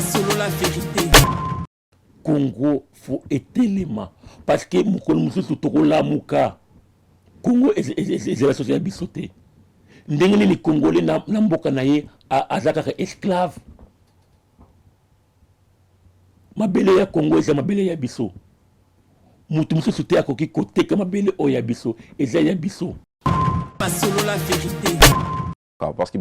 solo la vérité. Congo faut étellement parce que mukolo mususu tokola muka Congo est la société bisoté ndenge ni congolais na mboka na ye azaka esclave mabele ya Congo eza mabele ya biso mutu mususu te akoki koteka mabele o ya biso eza ya biso solo la vérité. Parce que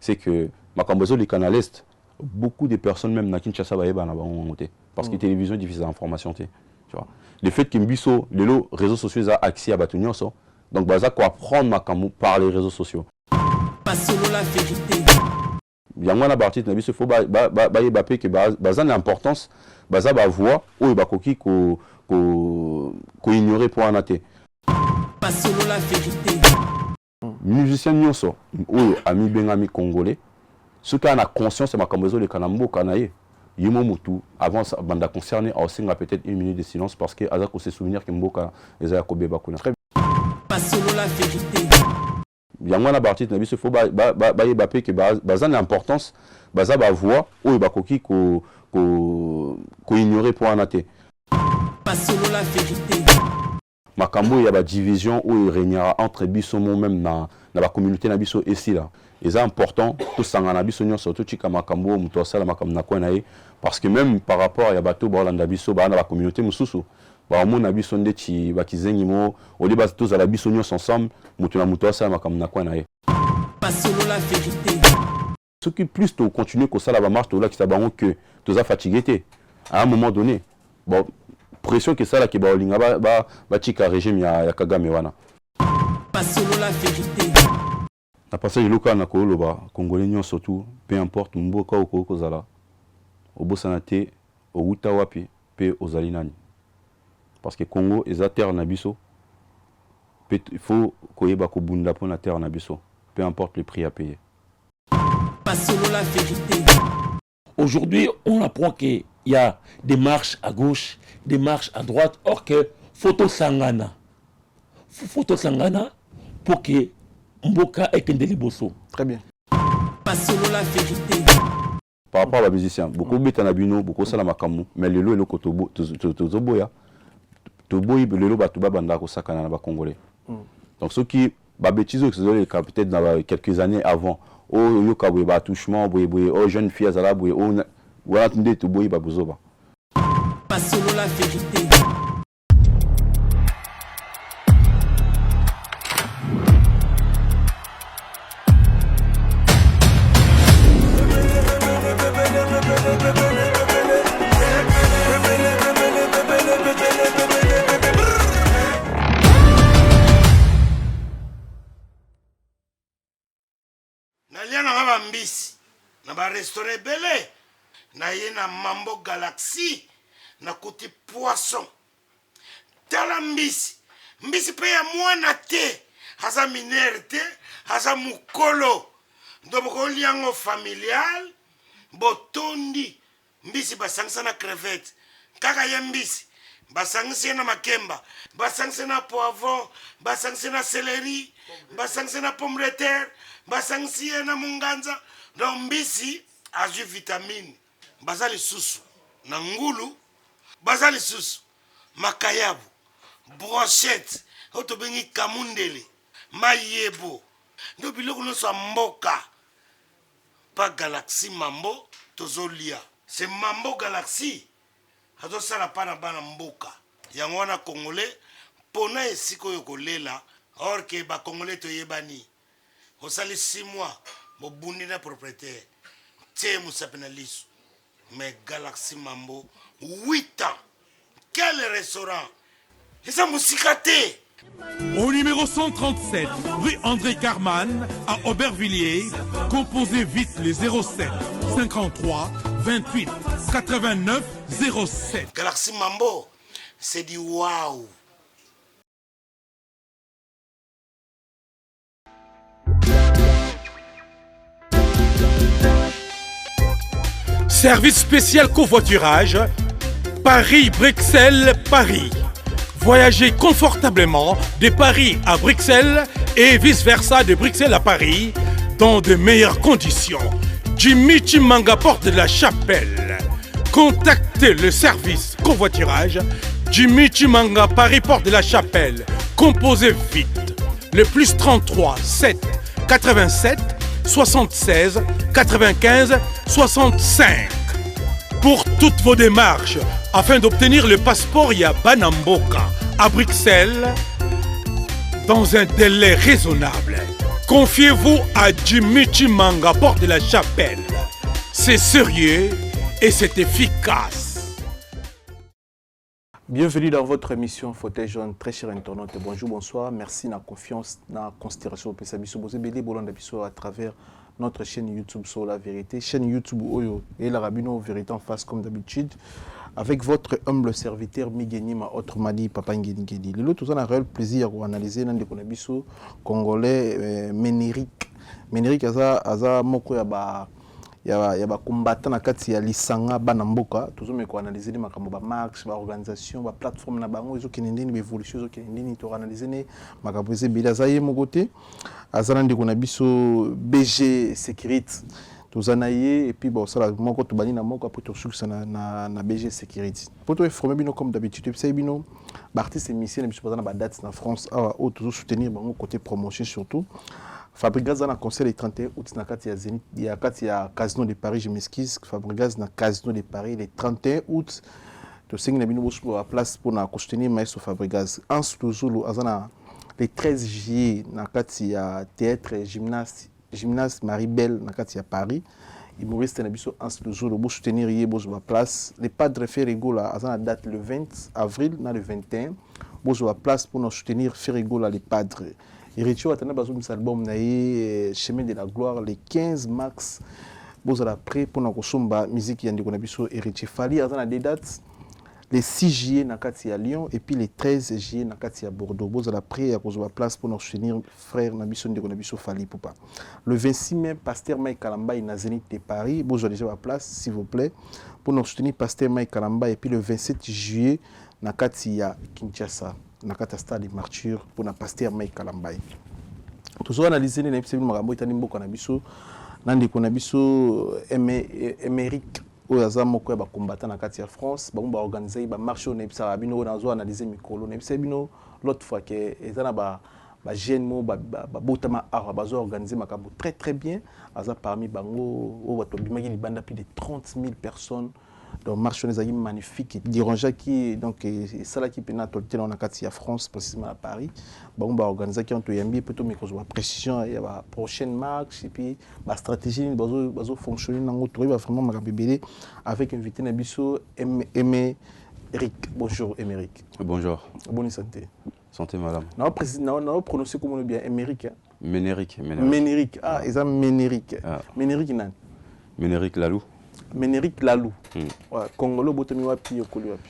c'est que makambozo les canal est beaucoup de personnes même na Kinshasa ba yeba na bango monter parce que télévision diffuse l'information tu vois le fait que mbiso les réseaux sociaux a accès à batu nyonso donc baza quoi apprendre makambo par les réseaux sociaux solo la vérité. yango na partie na biso faut ba yeba pe que baza l'importance baza ba voix ou ba koki ko ignorer pour anaté solo la vérité. musicien nyonso oyo ami bengami congolais ce qui a la conscience de makambozo le kanambo kanaye yimo mutu avant banda concerné aussi peut-être une minute de silence parce que azako se souvenir que mboka eza kobeba kuna très solo la vérité. yango na partie na biso faut ba yeba pe que baza l'importance baza ba voix oyo bakoki ko ignorer pour anaté solo la vérité. makambo ya ba division où il régnera entre biso même na ba communauté na biso ici là c'est important tout sangana biso nyo surtout chika makambo muto sala makambo na ko na ye parce que même par rapport ya bato ba landa biso ba na ba communauté mususu ba mo na biso ndeti ba kizengi mo au liba tous à la biso nyo ensemble muto na muto sala makambo na ko na ye solo la vérité. ce qui plus to continuer ko sala ba marche to là qui sabango que tous a fatigué té à un moment donné bon pression que ça là qui ba olinga ba chika régime ya Kagame wana solo la vérité. na passage loka na koloba congolais nyon surtout peu importe mboka ou kozala obosana te outa wapi pe ozali nani parce que Congo eza terre na biso il faut koyeba ko bunda pour na terre na biso peu importe le prix à payer solo la vérité. aujourd'hui on apprend qu'il y a des marches à gauche des marches à droite or que photo sangana pour que mboka ekende liboso. Très bien. Solo la vérité. Par rapport à la musicien, beaucoup beta na bino, beaucoup sala makamu, mais lelo elo ko toboya. Toboyi lelo ba tuba banda ko sakana na ba congolais. Donc ceux qui ba bêtises que peut-être dans quelques années avant, oh yo ka ba touchement, oh jeune fille azala boye, oh voilà tunde toboyi ba bozoba. Solo la vérité. nalia na ba mbisi na ba restaurant belé na ye na Mambo Galaxy na kuti poisson tala mbisi pe ya mwana te haza minere te haza mukolo ndoboko liango familial botondi mbisi basangisa na crevette kaka ye mbisi basangisi na makemba basangisi na poivron basangisi na céleri basangisi na pomme de terre basangisi na munganza donc mbisi azwi vitamine baza lisusu na ngulu baza lisusu makayabu brochette oto bengi kamundele mayebo ndo biloko nyonso ya mboka pa Galaxy Mambo tozolia c'est Mambo Galaxy azosala pa na bana mboka yango wana congolais mpona esika oyo kolela or ke bacongolais toyebani osali 6 mois bobundi na propriétaire te mosapi na liso mais Galaxy Mambo 8 ans quel restaurant eza mosika te. Au numéro 137, rue André Carman, à Aubervilliers, composez vite les 07 53 28 89 07. Galaxy Mambo, c'est du waouh. Service spécial covoiturage, Paris-Bruxelles-Paris. Voyagez confortablement de Paris à Bruxelles et vice-versa de Bruxelles à Paris dans de meilleures conditions. Jimmy Chimanga, porte de la Chapelle. Contactez le service convoiturage Jimmy Chimanga, Paris, porte de la Chapelle. Composez vite. Le plus 33 7 87 76 95 65. Pour toutes vos démarches, afin d'obtenir le passeport Banamboka à Bruxelles, dans un délai raisonnable, confiez-vous à Jimmy Chimanga, porte de la Chapelle. C'est sérieux et c'est efficace. Bienvenue dans votre émission Fauteuil Jaune, très cher internaute. Bonjour, bonsoir. Merci de la confiance, de la considération au Pesabiso Bozebele, Bolondabiso à travers notre chaîne YouTube sur la vérité. Chaîne YouTube Oyo et la Rabino Vérité en face comme d'habitude. Avec votre humble serviteur Migeni, ma autre Madi, Papa Ngeni. Le lot, tout ça, on a un réel plaisir d'analyser dans des Konabiso congolais Ménéric. Ménéric, Aza Moko yaba combattant na kati ya lisanga bana mboka toujours ko analyser les makambo ba marche ba organisation ba plateforme na bango ezo kinendeni ba évolution ezo kinendeni to analyser ne makambo ze bila zaye mokote azana ndiko na biso BG Security tozanaye et puis bon ça moko to bani na moko après to succès na BG Security pour to informer bino comme d'habitude c'est bino ba artiste émission na biso na ba date na France au toujours soutenir bango côté promotion surtout Fabregas dans le conseil le 31 août, il y a Casino de Paris, je m'excuse. Fabregas dans le Casino de Paris le 31 août. Tu sais qu'il y a une place pour soutenir Maestro Fabregas. Ensuite, toujours le 13 juillet, il y a théâtre gymnase Marie-Belle dans Paris. Il me reste toujours pour soutenir la place. Le padre Ferrigo a la date le 20 avril, le 21. Il la place pour soutenir Ferrigo, le padre. Héritier a un album Chemin de la Gloire le 15 mars. Vous allez prêt pour la musique qui est Héritier Fali a des dates le 6 juillet à Lyon et puis le 13 juillet à Bordeaux. Vous allez prêt à la place pour nous soutenir frère Nabison de Nabiso Fali Poupa. Le 26 mai, Pasteur Mike Kalamba est à Zénith de Paris. Vous allez déjà la place s'il vous plaît pour nous soutenir Pasteur Mike Kalamba et puis le 27 juillet à Kinshasa. Nakata stade de martyr pour na pasteur Mike Kalambai. Toujours analyser les épisodes marambo itani mboko na biso nandi ko na biso Émeric oyaza moko ba combattant na kati ya France ba organiser ba marché na ebisa bino na zo analyser mikolo na ebisa bino l'autre fois que ezana ba jeune mo ba botama ara ba zo organiser makambo très bien aza parmi bango o bato bimaki libanda plus de 30 000 personnes. Donc, marché des magnifique. Diranja qui donc ça là qui pénale dans la carte France précisément à Paris. Bon, on va organiser qui ont tout yambi plutôt mais qu'on voit précision il y a la prochaine marche et puis la stratégie bazo fonctionner dans notre va vraiment m'accompagner avec invité Nabiso Émeric. Bonjour Émeric. Bonjour. Bonne santé. Santé madame. Non président non prononcé comme on bien Émeric. Ménéric. Ménéric. Ah, ils ont Ménéric. Ménéric nan. Ménéric Lalou. Ménéric Lalou. Congolais botami wapi yokoli wapi?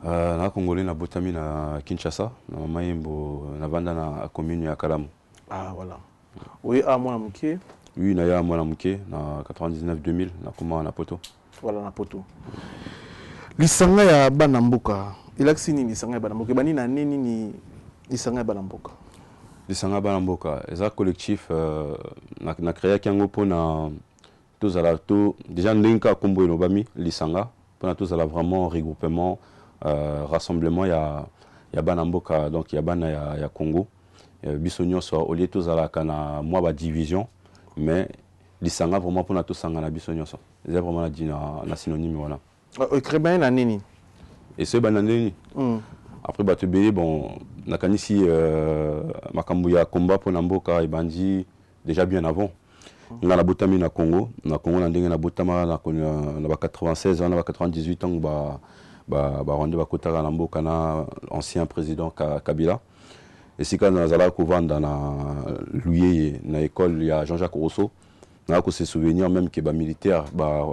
Na Congolais na botami na Kinshasa, na Mayembo na banda na commune ya Kalamu. Ah voilà. Oui, à moi muké. Oui, na ya moi muké na 99 2000 na kuma na poto. Voilà na poto. Lisanga ya bana mboka. Ilaksi nini lisanga ya bana mboka? Bani na nini ni lisanga ya bana mboka? Lisanga bana mboka, eza collectif na créé kiango pona tous à la tout déjà n'inka kombo inobami lisanga pendant tous à la vraiment regroupement rassemblement ya banamboka donc ya bana ya Congo bisonyo so au lieu tous à la kana moi ba division mais lisanga vraiment pour na tous sanga na bisonyo so c'est vraiment na synonyme voilà écrivain na nini et ce banani après ba te belé bon na kanisi makambo ya combat pour na mboka ebandi déjà bien avant. On a la botami na Congo na ndenge na botama na 96 ans na 98 ans ba rende ba kotaka na mboka na ancien président Kabila et si quand nazala ko vanda na Louis na école ya Jean-Jacques Rousseau na ko se souvenir même que ba militaire ba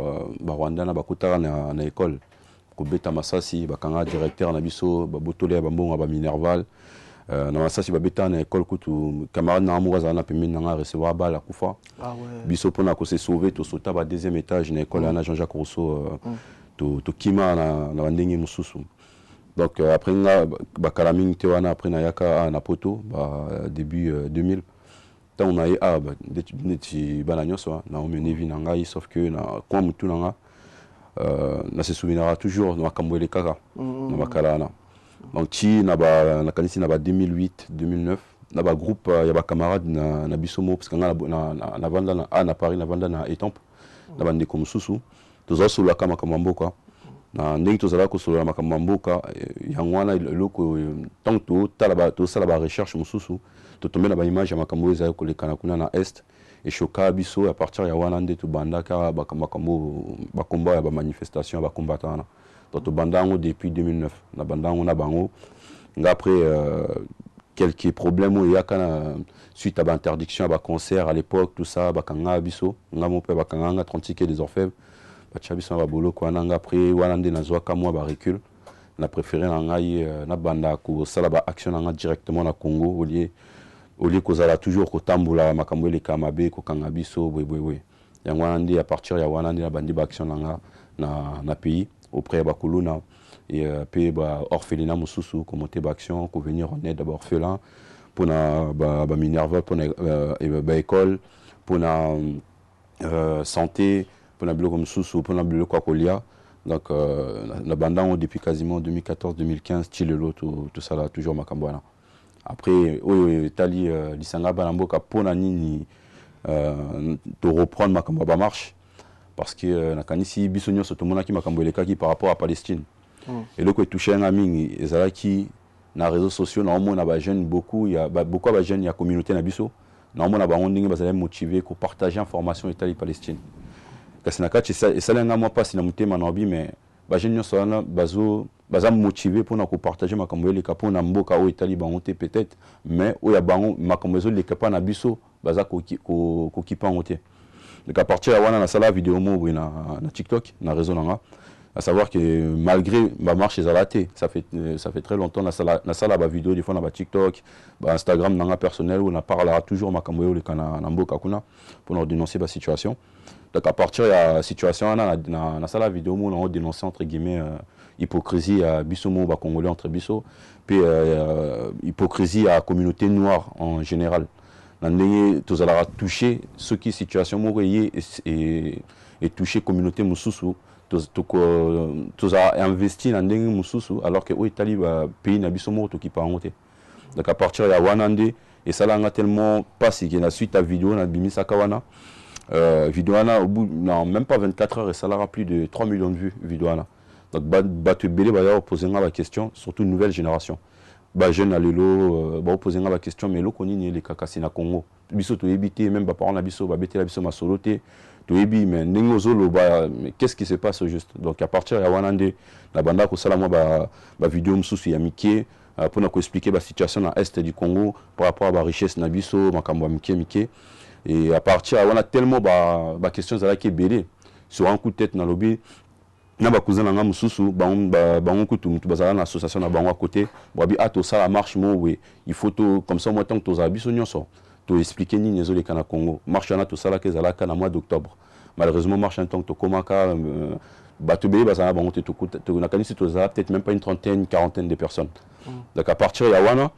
Rwanda na ba kotaka na école ko beta masasi ba kanga directeur na biso ba botole ba mbonga ba Minerval na masasi ba beta na école kutu camarade na amouraza na pemine na recevoir bala kufa biso pona ko se sauver to sota ba deuxième étage na école na Jean-Jacques Rousseau to kima na ndenge mususu donc après na ba kalaming te wana après na yaka na poto ba début 2000 tant on a eu ah bah neti bana nyonso na omene vi na ngai sauf que na kwa mutu na nga na se souviendra toujours na makambo ele kaka na makala na donc ti na ba na kanisi na ba 2008 2009 na ba groupe ya ba camarades na bisomo parce que nga na vanda na Paris na vanda na Etampe na bande comme susu tozo solo kama mboka na ndenge tozala ko solo makambo mboka yango wana eloko tant to sala ba recherche mususu to tomber na ba image ya makambo ezali ko lekana kuna na est et choka biso à partir ya wana nde to banda ka ba makambo ba combat ya ba manifestation ba combattant donc to banda ngo depuis 2009 na banda ngo na bango nga après quelques problèmes il y a quand suite à l'interdiction à concert à l'époque tout ça bakanga biso nga mon père bakanga 30 tickets des orfèvres bacha biso ba bolo ko nanga après wana nde nazwa ka moi ba recul na préféré na ngai na banda ko sala ba action nga directement na Congo au lieu kozala toujours ko tambola makambo le kamabe ko kanga biso we yango wana nde à partir ya wana nde na bandi ba action nga na pays auprès ba kuluna et puis bah orphelinat mususu commenter action pour venir en aide d'abord orphelin pour na ba minerva pour na école pour na santé pour na biloko mususu pour na biloko kolia donc na bandang depuis quasiment 2014 2015 tilelo tout ça là toujours makambwana après oyo tali lisanga banamboka pour na nini de reprendre makambo ba marche parce que na kanisi bisonyo soto monaki makambo elekaki par rapport à Palestine. Et le côté touché un mingi ezala qui na réseaux sociaux na omona ba jeunes beaucoup il y a beaucoup ba jeunes il y a communauté na biso na omona ba ondingi bazala motiver ko partager information Italie Palestine kasi na kati ça ça lenga moi pas na mutema na obi mais ba jeunes nyonso wana baza motiver pour na ko partager makambo le kapo na mboka o Italie bangote peut-être mais o ya bango makambo zo le kapa na biso baza ko kipa ngote donc à partir ya wana na sala vidéo mo na TikTok na réseau nanga à savoir que malgré ma marche ezalaté ça fait très longtemps na sala ba vidéo des fois na ba TikTok ba Instagram nanga personnel où on parlera toujours makambo yo le kana na mboka kuna pour nous dénoncer la situation donc à partir de la situation na sala vidéo mo on dénoncer entre guillemets hypocrisie à bisomo ba congolais entre biso puis hypocrisie à communauté noire en général na ndenge tozala toucher ceux qui situation mo et toucher communauté mususu tous a investi dans ndenge mususu alors que au Italie pays na biso moko to ki pa ngote donc à partir ya wanande et ça là tellement passé que la suite à vidéo na bimisa kawana vidéo na au bout non même pas 24 heures et ça là plus de 3 millions de vues vidéo na donc te belé ba poser la question surtout une nouvelle génération ba jeune à lelo ba poser la question mais lo koni les kakasi na Congo biso to éviter même ba parents na biso ba bete la biso ma soloté mais qu'est-ce qui se passe au juste donc à partir de wanande la banda ko sala moi ba vidéo msusu ya mike pour na ko expliquer la situation dans est du Congo par rapport à la richesse na biso makambo mike et à partir on a tellement ba questions à la qui belé sur un coup de tête na lobby na ba cousin nga msusu ba kutu mutu bazala na association na bango à côté bobi ato sala marche mo we il faut comme ça moi tant que toza biso nyonso to expliquer ni nezo le kana Congo marche na to sala ke zala kana mois d'octobre malheureusement marche en tant que komaka batubé bazana bango to na kanisi to zala peut-être même pas une trentaine quarantaine de personnes donc à partir ya wana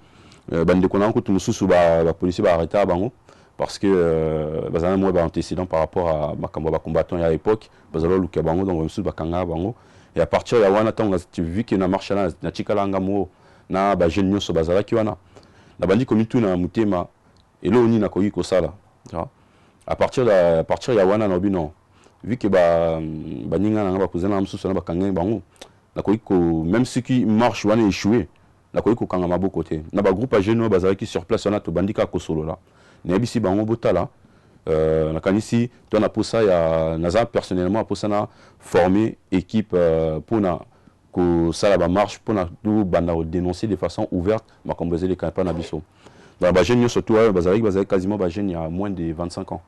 bande kona ko to mususu ba policier ba arrêter bango parce que bazana moi ba antécédent par rapport à makambo ba combattant à l'époque bazalo luka bango donc mususu ba kanga bango et à partir ya wana tant tu vu que na marche na chikalanga mo na ba jeune nyoso bazala ki wana na bandi komitu na mutema et là on y na koyi ko sala à partir ya wana na bino vu que ba ninga na ba kuzana msusu na ba kanga bango na koyi ko même ceux qui marchent wana échoué na koyi ko kanga mabo côté na ba groupe jeune bazala qui sur place wana to bandika ko solo là na bisi bango botala na kanisi to na posa ya naza personnellement posa na former équipe pour na ko sala ba marche pour na do banda dénoncer de façon ouverte ma composer les campagnes na biso dans ba jeune surtout bazali quasiment ba jeune il y a moins de 25 ans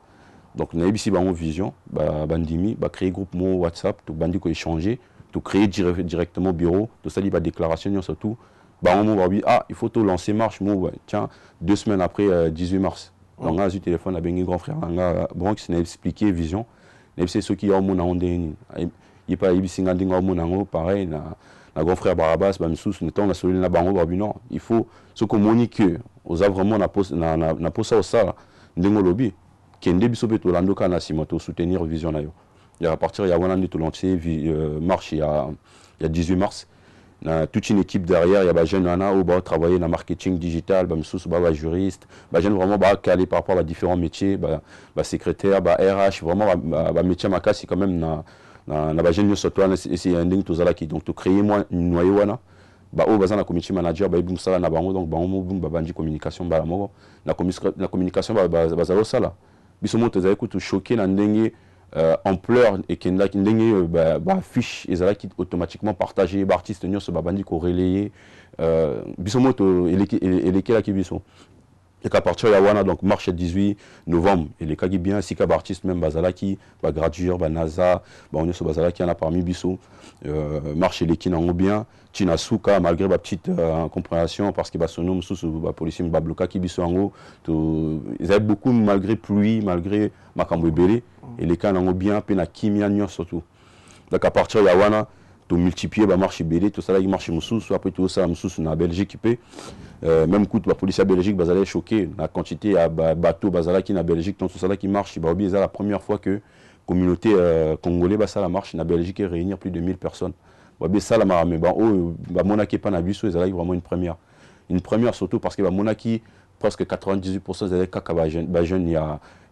donc na bisi bango vision bandimi créer groupe mo WhatsApp to bandi ko échanger to créer directement bureau to sali ba déclaration surtout bango mo ah il faut to lancer marche mo tiens 2 semaines après 18 mars donc là du téléphone a bengi grand frère nga bon qui s'est expliqué vision et c'est ceux qui ont mon ondeni il pas ibisi ngandinga mo nango pareil na grand frère Barabas ba misusu neton na solina bango non il faut ce communique aux a vraiment na posa au ça ndenge lobby kende biso pe to lando kana sima to soutenir vision na yo ya à partir ya wana to lancer marche il y a 18 mars na toute une équipe derrière, il y a des jeunes qui vont travailler dans le marketing digital, des juristes, des jeunes vraiment calés par rapport à différents métiers, des secrétaires, des RH, vraiment des métiers c'est quand même des jeunes qui sont un ding qui donc tu créer moi une noyau ba o bazana community manager ba ibum sala na bango donc bango bum bandi communication ba mo na communication ba zalo sala biso mo tozali ko to choquer na ndenge ampleur et qui affiche et ça qui automatiquement partagé artistes nyonso babandi ko relayer bisomoto et là qui biso et qu'à partir de wana donc marche 18 novembre et les cas qui bien si ka artiste même bazala qui ba gradueur ba NASA ba nyonso bazala qui en a parmi biso marche les qui n'ont bien tina suka malgré ma petite incompréhension parce que ba sonom sous ba policier ba bloquer qui biso ngo to ils avaient beaucoup malgré pluie malgré makambo ebele et les cas n'ont bien pe na kimia nyonso surtout donc à partir de wana to multiplier ba marche belé tout ça là il marche mususu après tout ça mususu na Belgique pe même coup la police à Belgique bazala choqué la quantité à bateau bazala qui na Belgique tout ça là qui marche ba obi la première fois que communauté congolais ba ça la marche na Belgique et réunir plus de 1000 personnes ba obi ça la mais ba oh ba monaki pas na biso ezala vraiment une première surtout parce que ba monaki presque 98% des cas ba jeune il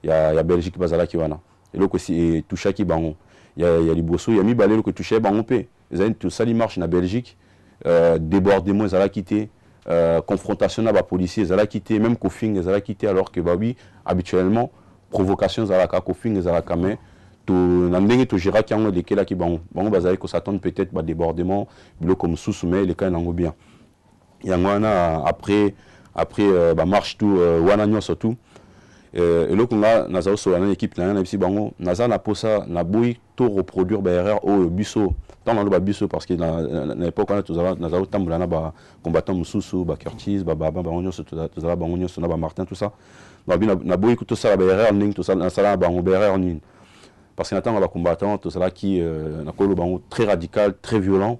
y a Belgique bazala qui wana et là aussi toucha qui bango il y a liboso il y a mi balé que touché bango pe ezali tout ça li marche na Belgique débordement ezala quitté confrontation à la policier ezala quitté même kofing ezala quitté alors que bah oui habituellement provocation ezala ka kofing ezala ka mais to na ndenge to gérera qui ont lesquels qui bango bazali ko s'attendre peut-être ba débordement bilo comme sous mais les cas nango bien il y a ngwana après bah marche tout wana nyo surtout et là qu'on a nazao sur une équipe là na bisi bango naza na posa na boui to reproduire ba erreur au biso tant dans le biso parce que na l'époque on a tous nazao tambola na ba combattant mususu ba Curtis ba onyo tout ça ba onyo na ba Martin tout ça na boui tout ça ba erreur ning tout ça na sala ba erreur ning parce que n'attend ba combattant tout ça qui na kolo bango très radical très violent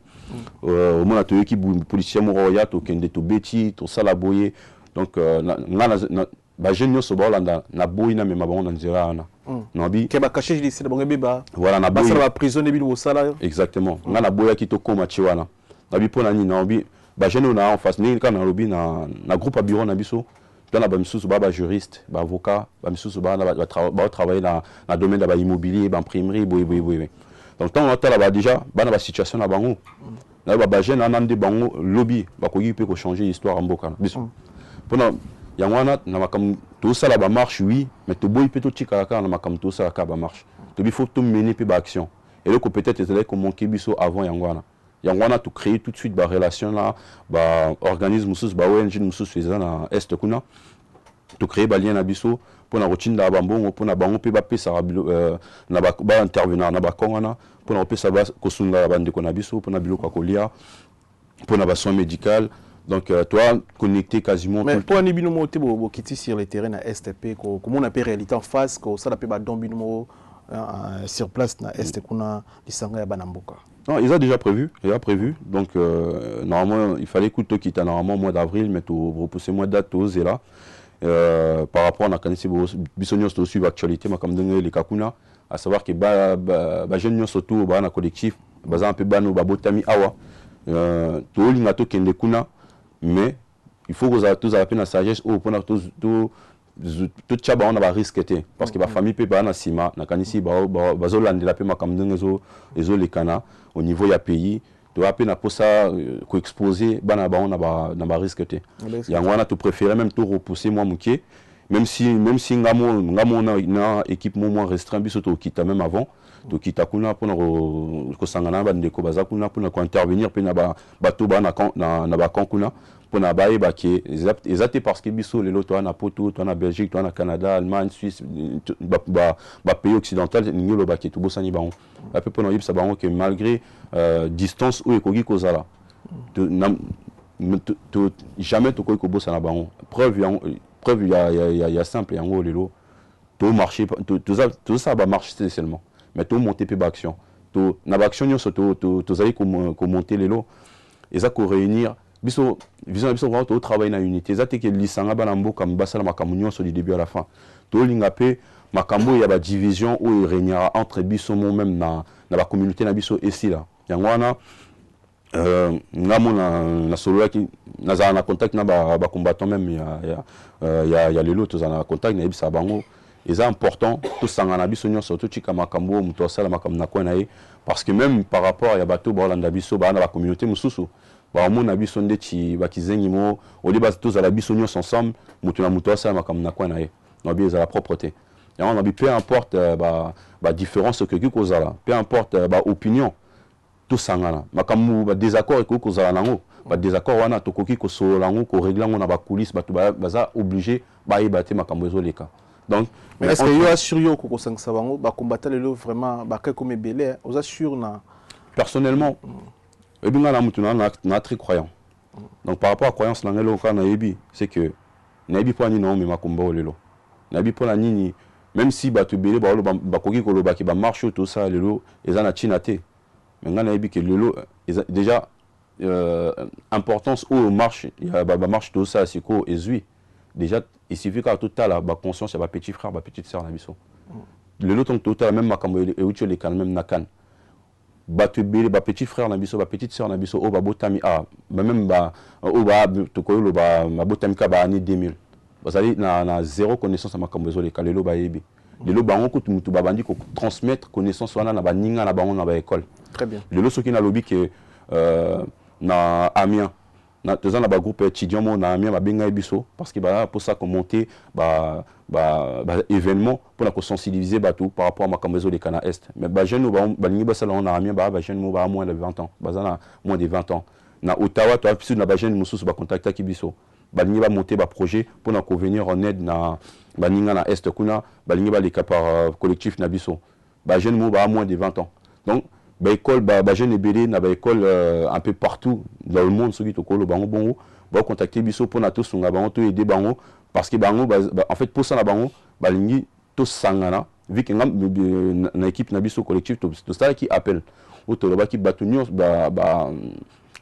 au moins to équipe policier moroya to kende to beti tout ça la boyer donc na ba jeune nyonso baolanda na boyi na mema bango na nzela wana nabi ke ba caché ici na bango beba voilà na boyi ba prisonnier bi bosala exactement nga na boya ki to koma chi wana nabi pona ni nabi ba jeune na en face ni kana lobi na groupe à bureau na biso dans la ba misusu ba juriste ba avocat ba misusu ba travailler na domaine de ba immobilier ba imprimerie boy donc tant on a là déjà ba na ba situation na bango na ba jeune na ndé bango lobby ba ko yipe ko changer histoire en mboka biso pona yangwana na makam to sala ba marche oui mais to boy peut to tikaka na makam to sala ka ba marche to bi faut to mener pe ba action et là que peut-être les comme manquer biso avant yangwana to créer tout de suite ba relation là ba organisme musus ba ONG musus feza na est kuna to créer ba lien na biso pour na routine da ba mbongo pour na bango pe ba pesa na ba intervenir na ba kongana pour na pesa ba kosunga ba ndeko na biso pour na biloko kolia pour na ba soins médical. Donc, toi, connecté quasiment. Mais pour un binomo, tu es sur le terrain à STP, comment on appelle réalité en face, que ça n'a pas binomo sur place na STP, qu'on a l'Isanga et Banamboka. Non, ils ont déjà prévu. Donc, normalement, il fallait que tu quittes normalement au mois d'avril, mais tu repousses moins de date aux là. Par rapport à la qualité bisognos de suivre l'actualité, comme les Kakuna, à savoir que les jeunes surtout dans le collectif, ils un peu bano babotami awa. Tout le monde kende kuna. Mais il faut que vous ayez la peine de sagesse ou pour tout chaba on a pas risque parce que la famille peut pas na sima na kanisi bazolande la pe makamdengezo ezo les kana au niveau ya pays tu as peine pour ça ko exposer bana ba on a pas risque yangwana tu préférer même tout repousser moi muké même si ngamo na équipe moins restreint biso to kita même avant to kita kuna pour ko sangana ba ndeko bazakuna pour ko intervenir pe na ba bato ba na ba kankuna pour na ba eba ke exact parce que biso le loto na poto to na Belgique to na Canada Allemagne Suisse ba pays occidental ngolo ba ke to bosani ba on après pour na yib sa ba on que malgré distance ou ekogi kozala to jamais to ko bosana ba on preuve il y a simple yango lelo to marcher tout ça va marcher seulement mais to monter pe action to na action nyonso to zali ko monter lelo et ça ko réunir biso vision biso vraiment to travailler na unité za te ke lisanga bana mboka mbasala makambo nyonso du début à la fin to linga pe makambo ya ba division où il régnera entre biso même na ba communauté na biso ici là yango wana na solo qui na na contact na ba combattant même ya lelo to na contact na bisa bango c'est important tout sangana biso nyonso to chika makambo muto sala makambo na ko na ye parce que même par rapport ya bato ba landa biso ba na ba communauté mususu ba mona biso ndeti ba kizengi mo au liba tous à la biso nyonso ensemble muto na muto sala makambo na ko na ye no bi za la propreté et on a peu importe ba différence que qui kozala peu importe ba opinion tout sangana makambo ba désaccord ko kozala nango ba désaccord wana to koki ko solo nango ko régler ngo na ba coulisses bato baza obligé ba yebate makambo ezoleka. Donc, mais est-ce que vous assurez que vous combattre le vraiment comme belé vous assurez personnellement je très croyant. Donc par rapport à la croyance c'est que nayebi po ni non mais makomba lelo nayebi po nini même si bato belé ba koki ko loba ki ba marche tout ça lelo ezana chinate mais ngana nayebi que lelo déjà importance au marche ya ba marche tout ça c'est ko ezui déjà il suffit qu'à tout à la conscience ya ba petit frère ba petite sœur na biso le lot total même makambo e uti le kan même nakan bato belé ba petit frère na biso ba petite sœur na biso o ba botami même ba o ba to ko lo ba botami ka ba ani 2000 bazali na zéro connaissance ya makambo zo le kan lelo ba yebi lelo bango ko mutu ba bandi ko transmettre connaissance wana na ba ninga na bango na ba école. Très bien. Lelo soki na lobi que na Amiens na tozana ba groupe étudiant mo na Amiens ba benga biso parce que ba pour ça commenter ba événement pour la sensibiliser batou par rapport à makambezo de Cana Est mais ba jeune ba ningi ba salon na Amiens ba jeune mo ba moins de 20 ans bazana moins de 20 ans na Ottawa to apisu na ba jeune mususu ba contacter ki biso ba ningi ba monter ba projet pour na ko venir en aide na ba ninga na Est kuna ba ningi ba les par collectif na biso ba jeune mo ba moins de 20 ans donc ba école ba jeune ebélé na ba école un peu partout dans le monde soki to ko lo bango bongo ba contacter biso pour na to sunga bango to aider bango parce que bango en fait pour ça na bango balingi to sangana vu que na équipe na biso collectif to ça qui appelle au to ba ki batu nyos ba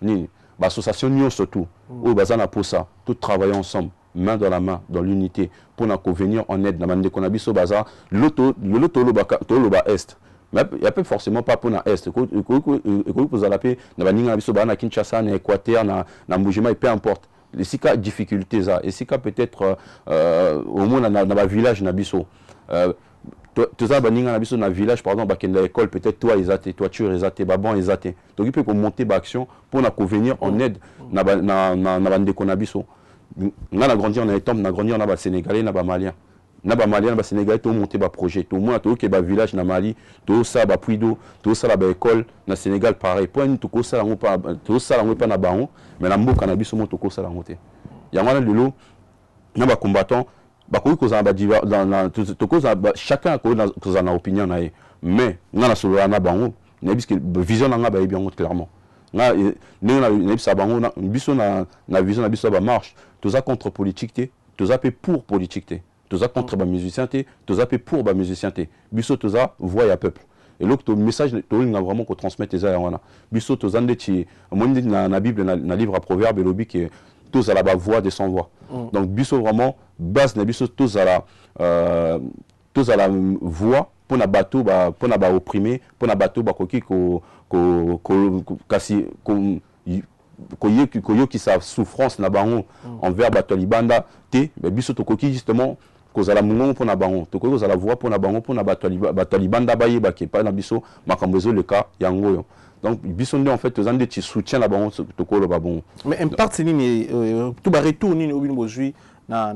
ni ba association nyos surtout au bazana pour ça tout travailler ensemble main dans la main dans l'unité pour na ko venir en aide na mande ko na biso baza loto lo ba est mais il y a pas forcément pas pour na est ko vous allez appeler na baninga biso ba na Kinshasa na Équateur na Mbujima et peu importe les sika difficultés ça et sika peut-être au moins dans ba village na biso tout ça baninga na biso na village par exemple bakenda école peut-être toi ezate toiture ezate ba bon ezate donc il peut monter ba action pour na ko venir en aide na bande ko na biso na grandi en étant na grandi na ba sénégalais na ba malien na ba malien na ba sénégalais to monter ba projet to moins to ke ba village na Mali to ça ba puido to ça ba école na Sénégal pareil point to ko ça ngo pa to ça ngo pa na bango mais na mboka na biso mo to ko ça ngo te yango na lelo na ba combattant ba ko ko za ba dans to ko za chacun ko na opinion na ye mais na solo na bango na biske vision na ba bien clairement na na bisa bango na biso na vision na biso ba marche to za contre politique te to za pe pour politique te tous ça contre ba musicien té tous ça pour ba musicien té biso tous ça voix ya peuple et l'autre ton message to nga vraiment ko transmettre les ya wana biso tous ande ti mon na bible na livre à proverbe lobi que tous à la voix de sans voix donc biso vraiment base na biso tous à la voix pour na bateau pour na ba opprimer pour na bateau ba koki ko kasi koyoki sa souffrance na bango envers bato libanda té biso to koki justement kozala mungongo pona bango to kozala voix pona bango pona bato libanda baye ba ke pa na biso makambo ezo le cas yango yo donc biso nde en fait tozande ti soutien na bango to ko lo ba bon mais impact c'est ni tout ba retour ni obin bozui na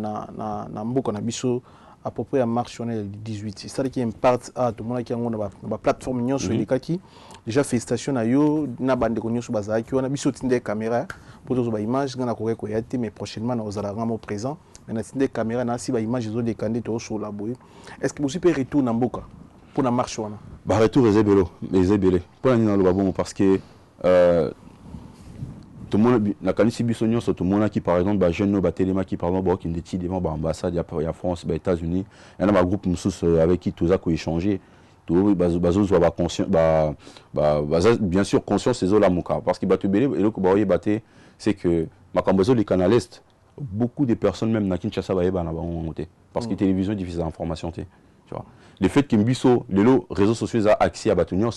mboka na biso à peu près à marche on est le 18 c'est ça qui impact à tout monde qui yango na ba plateforme nyonso elekaki déjà félicitations à yo na bande ko nyonso bazaki on a biso tinde caméra pour zo ba image ngana ko ko yati mais prochainement na ozala ngamo présent mais na tinde caméra na si ba image zo de kandé to sur la boye est-ce que vous pouvez retour na mboka pour na marche wana ba retour ezebele pour na nina lo ba bon parce que tout le monde na kanisi biso nyonso tout le monde qui par exemple ba jeune no ba téléma qui par exemple qui ndeti devant ba ambassade ya France ba États-Unis y en a ba groupe mususu avec qui tout ça ko échanger tout bazo ba conscient bien sûr conscience ces la muka parce que ba tubele eloko ba oye baté c'est que Makambozo, les canaux Est, beaucoup de personnes, même dans Kinshasa, parce que la télévision diffuse l'information. Tu vois. Le fait que Mbiso, les réseaux sociaux ont accès à Batunyon,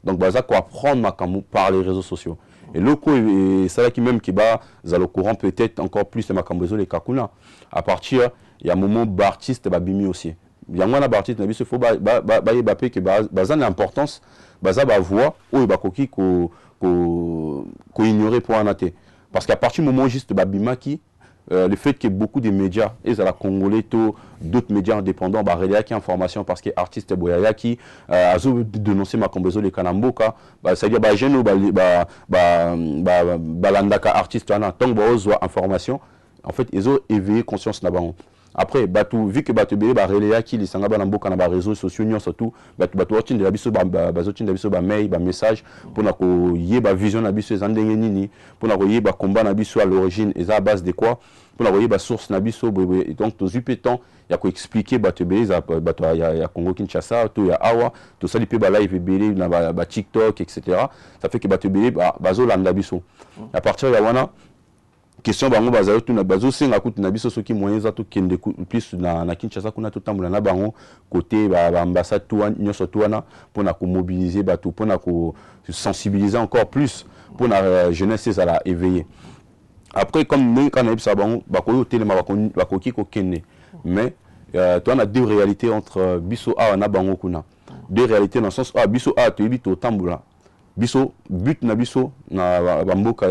donc il faut apprendre Makambo par les réseaux sociaux. Et l'autre, c'est là qui même qui va au courant peut-être encore plus de Makambozo, les Kakuna. À partir, il y a un moment d'artiste Babimi aussi. Il y a un moment d'artiste, il faut que l'importance, la voix, ou il faut ignorer pour en athée. Parce qu'à partir du moment juste Babima qui, le fait que beaucoup de médias, et à la Congolais, d'autres médias indépendants, qui information parce que artiste Boyaya qui a dénoncé Makambozo les Kanamboka, c'est-à-dire jeune balandaka artiste tant que information, en fait ils ont éveillé conscience là-bas. Après, vu que Batu Bélé, qui les sangaba namboka na réseaux sociaux, surtout, Batu de la biso, mail, message, pour que y ait vision na biso, nini, pour que y ait combat na biso à l'origine, et à base de quoi, pour que y ait source na biso, donc tous les temps, il y a qu'à expliquer Batu Bélé, il y a Congo Kinshasa, il y a Awa, tout ça, il y a live Bélé, na TikTok, etc. Ça fait que Batu Bélé, bazo landa biso. À partir de là, question bango bazalo tuna bazo senga kutu na biso soki moyen za to kende plus na Kinshasa kuna to tambola na bango côté ba ambassade to nyoso to wana pona ko mobiliser bato pona ko sensibiliser encore plus pour la jeunesse ça la éveiller. Après comme quand on a ça bango ba ko telema ba ko ki ko kende mais toi on a deux réalités entre biso a na bango kuna. Deux réalités dans le sens biso a to bito tambola biso but na biso na bamboka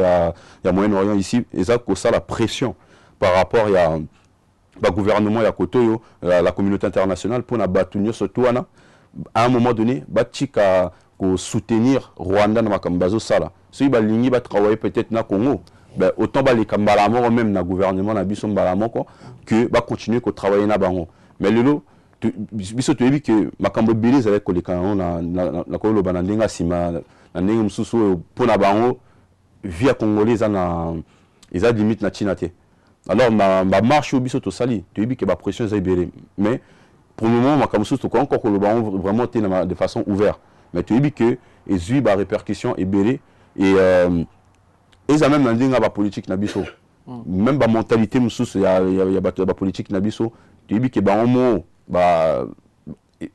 ya Moyen-Orient ici et ça que ça la pression par rapport à le gouvernement ya kotoyo la communauté internationale pour na batunyo surtout à un moment donné batika ko soutenir Rwanda na makambazo sala si ba lingi ba travailler peut-être na Congo ben autant ba les kambalamo même na gouvernement na biso mbalamo ko que ba continuer ko travailler na bango mais lelo biso to yebi que makambo beleza avec koleka na ko lo banandinga sima na ndenge mususu pona bango via congolais ils a limite na chinate alors ma marche au biso to sali to yebi que ba pression za ibele mais pour le moment makambo mususu to encore ko lo bango vraiment de façon ouverte mais to yebi que ezui ba répercussion ibele et ils a même ndinga ba politique na biso même ba mentalité mususu ya ba politique na biso to yebi que ba homo ba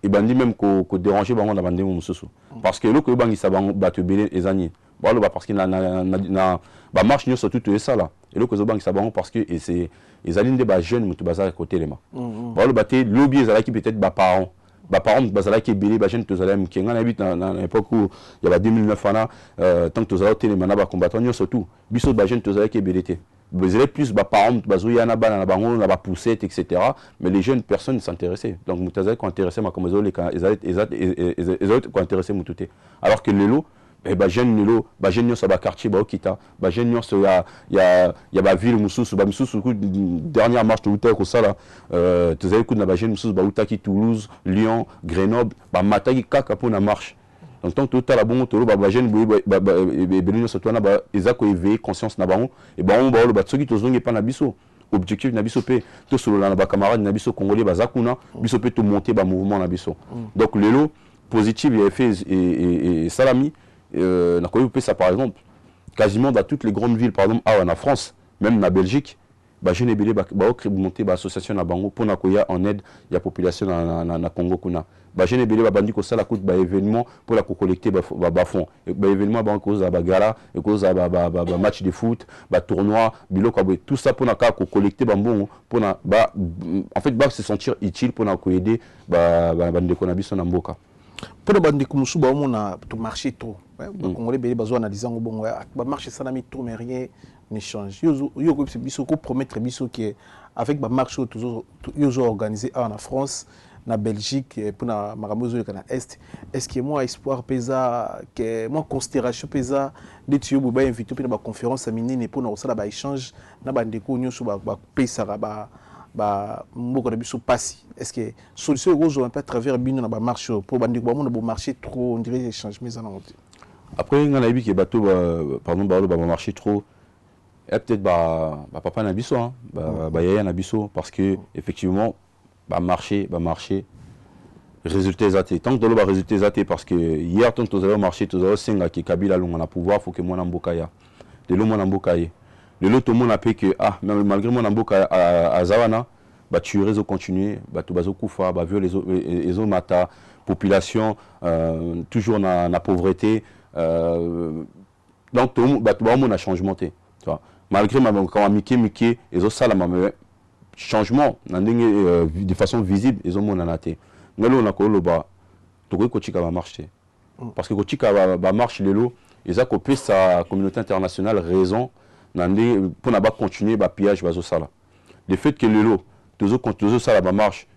et bandi même ko déranger bango na bande mususu parce que le ko bangi sa bango batu belé ezani balo parce que na ba marche nyo surtout tout ça là et le ko bangi sa bango parce que et c'est ezali de ba jeune mutu baza côté lema balo baté lobby ezala qui peut-être ba parents bazala qui belé ba jeune tozala mkenga na bit na époque où il y avait 2009 ana tant que tozala télé na ba combattant nyo surtout biso ba jeune tozala qui belé vous avez plus de parents, de poussette, etc. Mais les jeunes personnes ne s'intéressaient. Donc, vous avez intéressé ma comme ils ont intéressé Moutouté. Alors que les lots, les jeunes, les jeunes, ça va quartier, Okita, les jeunes, il y a la ville, Moussous, dernière marche de Outa, ça là, vous avez écouté la jeune Moussous, Outaki, Toulouse, Lyon, Grenoble, Matagi, Kaka pour la marche. Donc tant que tout à la bonne tolo ba jeune belino surtout na ba ezako éveiller conscience na bango et ba on ba lo ba tsoki tozongi pa na biso objectif na biso pe to solo na ba camarade na biso congolais bazakuna biso pe to monter ba mouvement na biso donc lelo positif il a fait et salami na ko pe ça par exemple quasiment dans toutes les grandes villes par exemple en France même en Belgique ba jeune belé ba monter ba association na bango pour na koya en aide ya population na Congo kuna ba jeune belé ba bandi ko sala coûte ba événement pour la collecter ba fonds ba événement ba cause ba gala et cause ba match de foot ba tournoi biloko tout ça pour na ka ko collecter ba mbongo pour na ba en fait ba se sentir utile pour na ko aider ba ndeko na biso na mboka pour le bandeko musu ba mona to marcher trop congolais belé bazo analyser ngo bongo ba marcher ça na mi trop mais rien ne change yo ko biso ko promettre biso que avec ba marche toujours yo organisé en France na Belgique pour na maramozo na est-ce que moi espoir pesa que moi considération pesa de tu ba invité pour ba conférence minine pour na sala ba échange na bandeko nyoso ba pesa ba mboko na biso passi est-ce que solution gozo un peu à travers bino na ba marche pour bandeko ba mona bo marcher trop on dirait échange mais ça non après ngana yebi ke bato pardon ba marcher trop et peut-être papa na biso hein yaya na biso parce que effectivement marcher résultat exact tant que dans le résultat exact parce que hier tant que vous avez marché vous avez 5 qui Kabila longa na pouvoir faut que moi na mboka ya de lo moi na mboka ye lelo tout le monde a payé que ah malgré mon amboka à Zawana bah tu réseau continuer bah tu bazo kufa bah vieux les mata population toujours na pauvreté donc tout bah tout le monde a changement tu vois malgré ma quand Mickey les autres ça changement de façon visible ils ont mon anaté mais là on a quoi le bas tout ko chika va marcher parce que ko chika va marcher lelo ils a copié sa communauté internationale raison pour ne pas continuer le pillage de ça. Le fait que le lot, toujours ça la marche,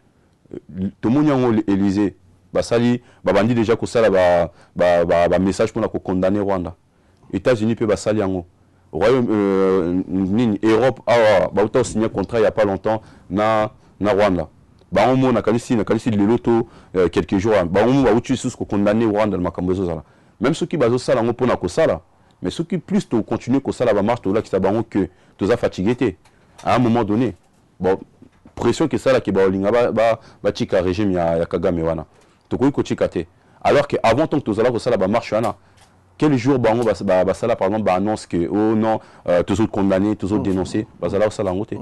tout le monde est Élysée, bandi déjà que ça la message pour condamner Rwanda. États-Unis peut sali yango. Royaume Europe a signé un contrat il y a pas longtemps na Rwanda. Ba on a qualifié le loto quelques jours. Ba on va utiliser ce condamner Rwanda le makambo ça. Même ceux qui bazo ça la pour na ko ça là. Mais ceux qui plus tu continues que ça la marche, tu là qui t'abanont que tu as fatigué à un moment donné. Bon, pression que ça là qui ba chika régime ya Kagame wana. Tu connais que chika te. Alors que avant tant que tu as là que ça la marche wana. Quel jour bango ba ça là par exemple annonce que oh non tous autres condamnés, tous autres dénoncés, ba ça là ça la ngote.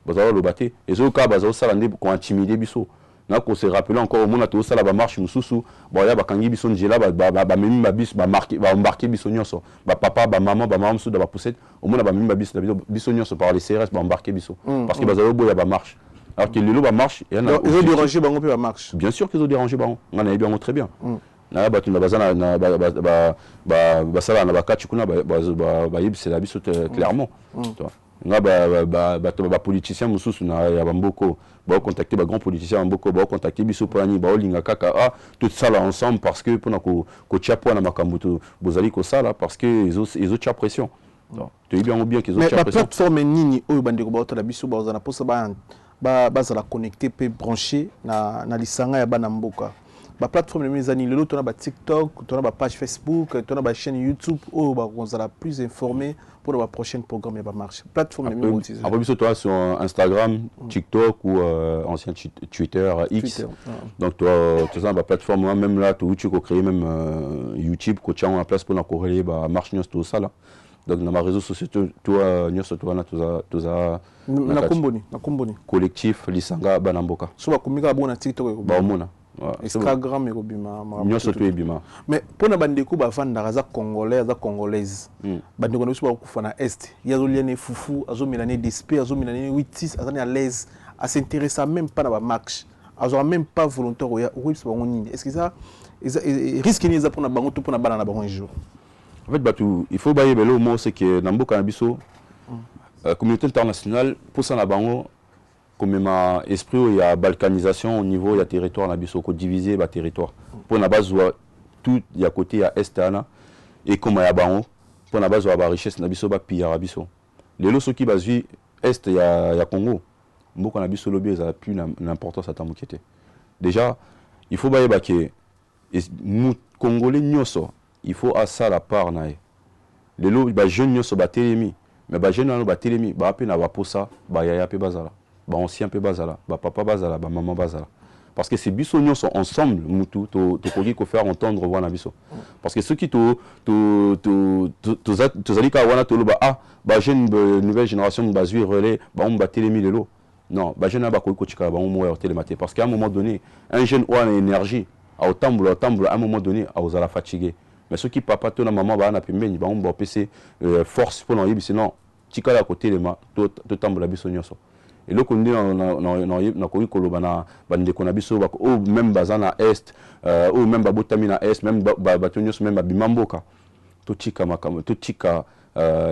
Ba ça là le batté. Et ce cas ba ça là ndé ko intimider biso. Na ko se rappeler encore au monde tout ça la marche mususu bon ya ba kangi biso njela ba memi ba bis ba marquer ba embarquer biso nyonso ba papa ba maman musu da ba poussette au monde ba memi ba biso nyonso par les CRS ba embarquer biso parce que ba zalo boya ba marche alors que lelo ba marche et na ils ont dérangé bango pe ba marche bien sûr qu'ils ont dérangé bango on a bien très bien na ba tu na bazana na ba sala na ba kachi kuna ba yibse la biso clairement tu vois nga ba politicien mususu na ya bamboko ba contacter ba grand politicien bamboko ba contacter biso pani ba olinga kaka ah tout ça là ensemble parce que pona ko tiapo na makambuto bozali ko ça là parce que ils ont tia pression tu dis bien qu'ils ont tia pression mais plateforme nini oyo bandeko ba otala biso ba ozana posa ba za la connecter pe brancher na lisanga ya bana mboka ba plateforme les amis le ton a ba TikTok ton a ba page Facebook ton a ba chaîne YouTube oh ba on sera plus informé pour la prochaine programme et ba marche plateforme les utilisés après biso toi sur Instagram TikTok ou ancien Twitter X donc toi tu sais ba plateforme même là tu ko créer même YouTube ko tient en place pour la corréler ba marche tout ça là donc dans ma réseaux sociaux toi nyonso toi na toza na komboni collectif lisanga banamboka so ba komika bona TikTok ba omona Instagram et Robima. Mais pour les bandeko bafanda za congolais za congolaise. Bandeko no suba kufana est. Yazo liane fufu, azo milane d'esprit, azo milane 86, azani à l'aise, à s'intéresser même pas dans la marche. Azo même pas volontaire ou est-ce que ça risque ni za pour na bango tout pour na bana na bango un jour. En fait il faut bailler le mot c'est que dans beaucoup biso communauté internationale pour ça na bango comme ma esprit il y a balkanisation au niveau il y a territoire na biso ko diviser ba territoire pour na base tout il y a côté il y a est ana et comme il y a bango pour na base ba richesse na biso ba pillard biso lelo soki bazwi est il y a Congo mboko na biso lobby ça a plus l'importance à tamukete déjà il faut bailler ba que nous congolais nyoso il faut à ça la part na lelo ba jeune nyoso ba telemi mais ba jeune na ba telemi ba pe na ba posa ba yaya pe bazala ba ancien pe bazala ba papa bazala ba maman bazala parce que ces bisognos sont ensemble mutu to koki ko faire entendre wana biso parce que ceux qui to zalika wana to ba ah ba jeune nouvelle génération bazui relais ba on ba telemi lelo non ba jeune ba koki ko chika ba on mo télématé parce qu'à un moment donné un jeune ou a énergie à autamble à un moment donné à osala fatigué mais ceux qui papa to na maman ba na pembeni ba on ba PC force pour non yibi sinon chika la côté les ma to tambola bisognos et là qu'on dit na koyi koloba na bandeko na biso ba ou même bazana est ou même babotami na est même batonyos même bimamboka to chika makamo to chika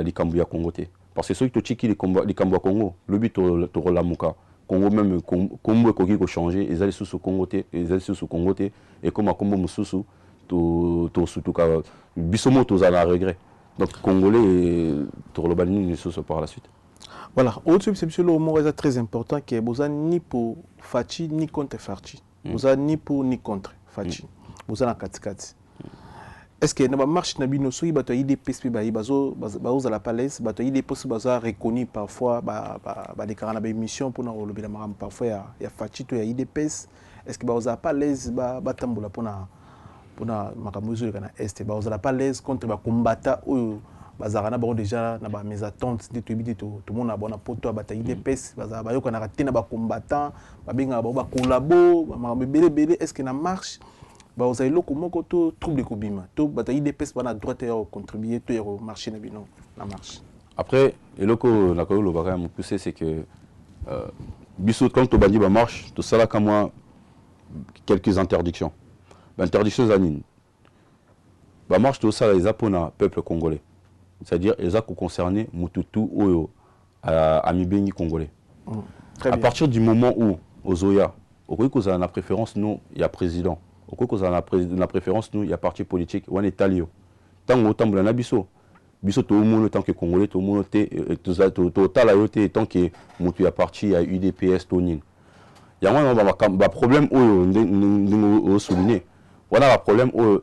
likambu ya Congo te parce que ceux qui to chiki likambu ya Congo le but to relamuka Congo même Congo koki ko changer ezali sous Congo te ezali sous Congo te et comme akombo mususu to sutuka bisomo to za na regret donc congolais to relobani ni sous par la suite. Voilà, autre c'est le mot est très important qui est besoin ni pour Fachi ni contre Fachi. Besoin ni pour ni contre Fachi. Besoin en katikati. Est-ce que na marche na bino so ibato IDPS ba bazo à la palace bato IDPS bazo reconnu parfois ba des carana ba émission pour na lobela maram parfois ya Fachi to ya IDPS. Est-ce que bazo pas l'aise ba tambula pour na makamuzo kana est bazo pas l'aise contre ba combattant ou bazarana ba déjà na ba mes attentes de tout le monde a bon poto bataille des pes bazaba yo kana raté na ba combattant ba benga ba collabo ba belé est-ce que na marche ba vous avez loko moko to trouble de kobima to bataille des pes bana droite ya contribuer to ya marché na bino na marche. Après et loko na ko lo ba me pousser c'est que biso quand to bandi ba marche to sala ka moi quelques interdictions. Interdiction zanine. Ba marche to sala les apona peuple congolais. C'est-à-dire les actes concernés mututu ou à Mibengi congolais. À partir du moment où Ozoya, au cas où on a la préférence nous, il y a président. Au cas où on a la préférence nous, il y a parti politique. On est talio. Tant que on a biso, biso tout le monde tant que congolais, tout le monde tout talayote tant que mutu a parti à UDPS tonin. Il y a un problème où on souligner. Voilà le problème où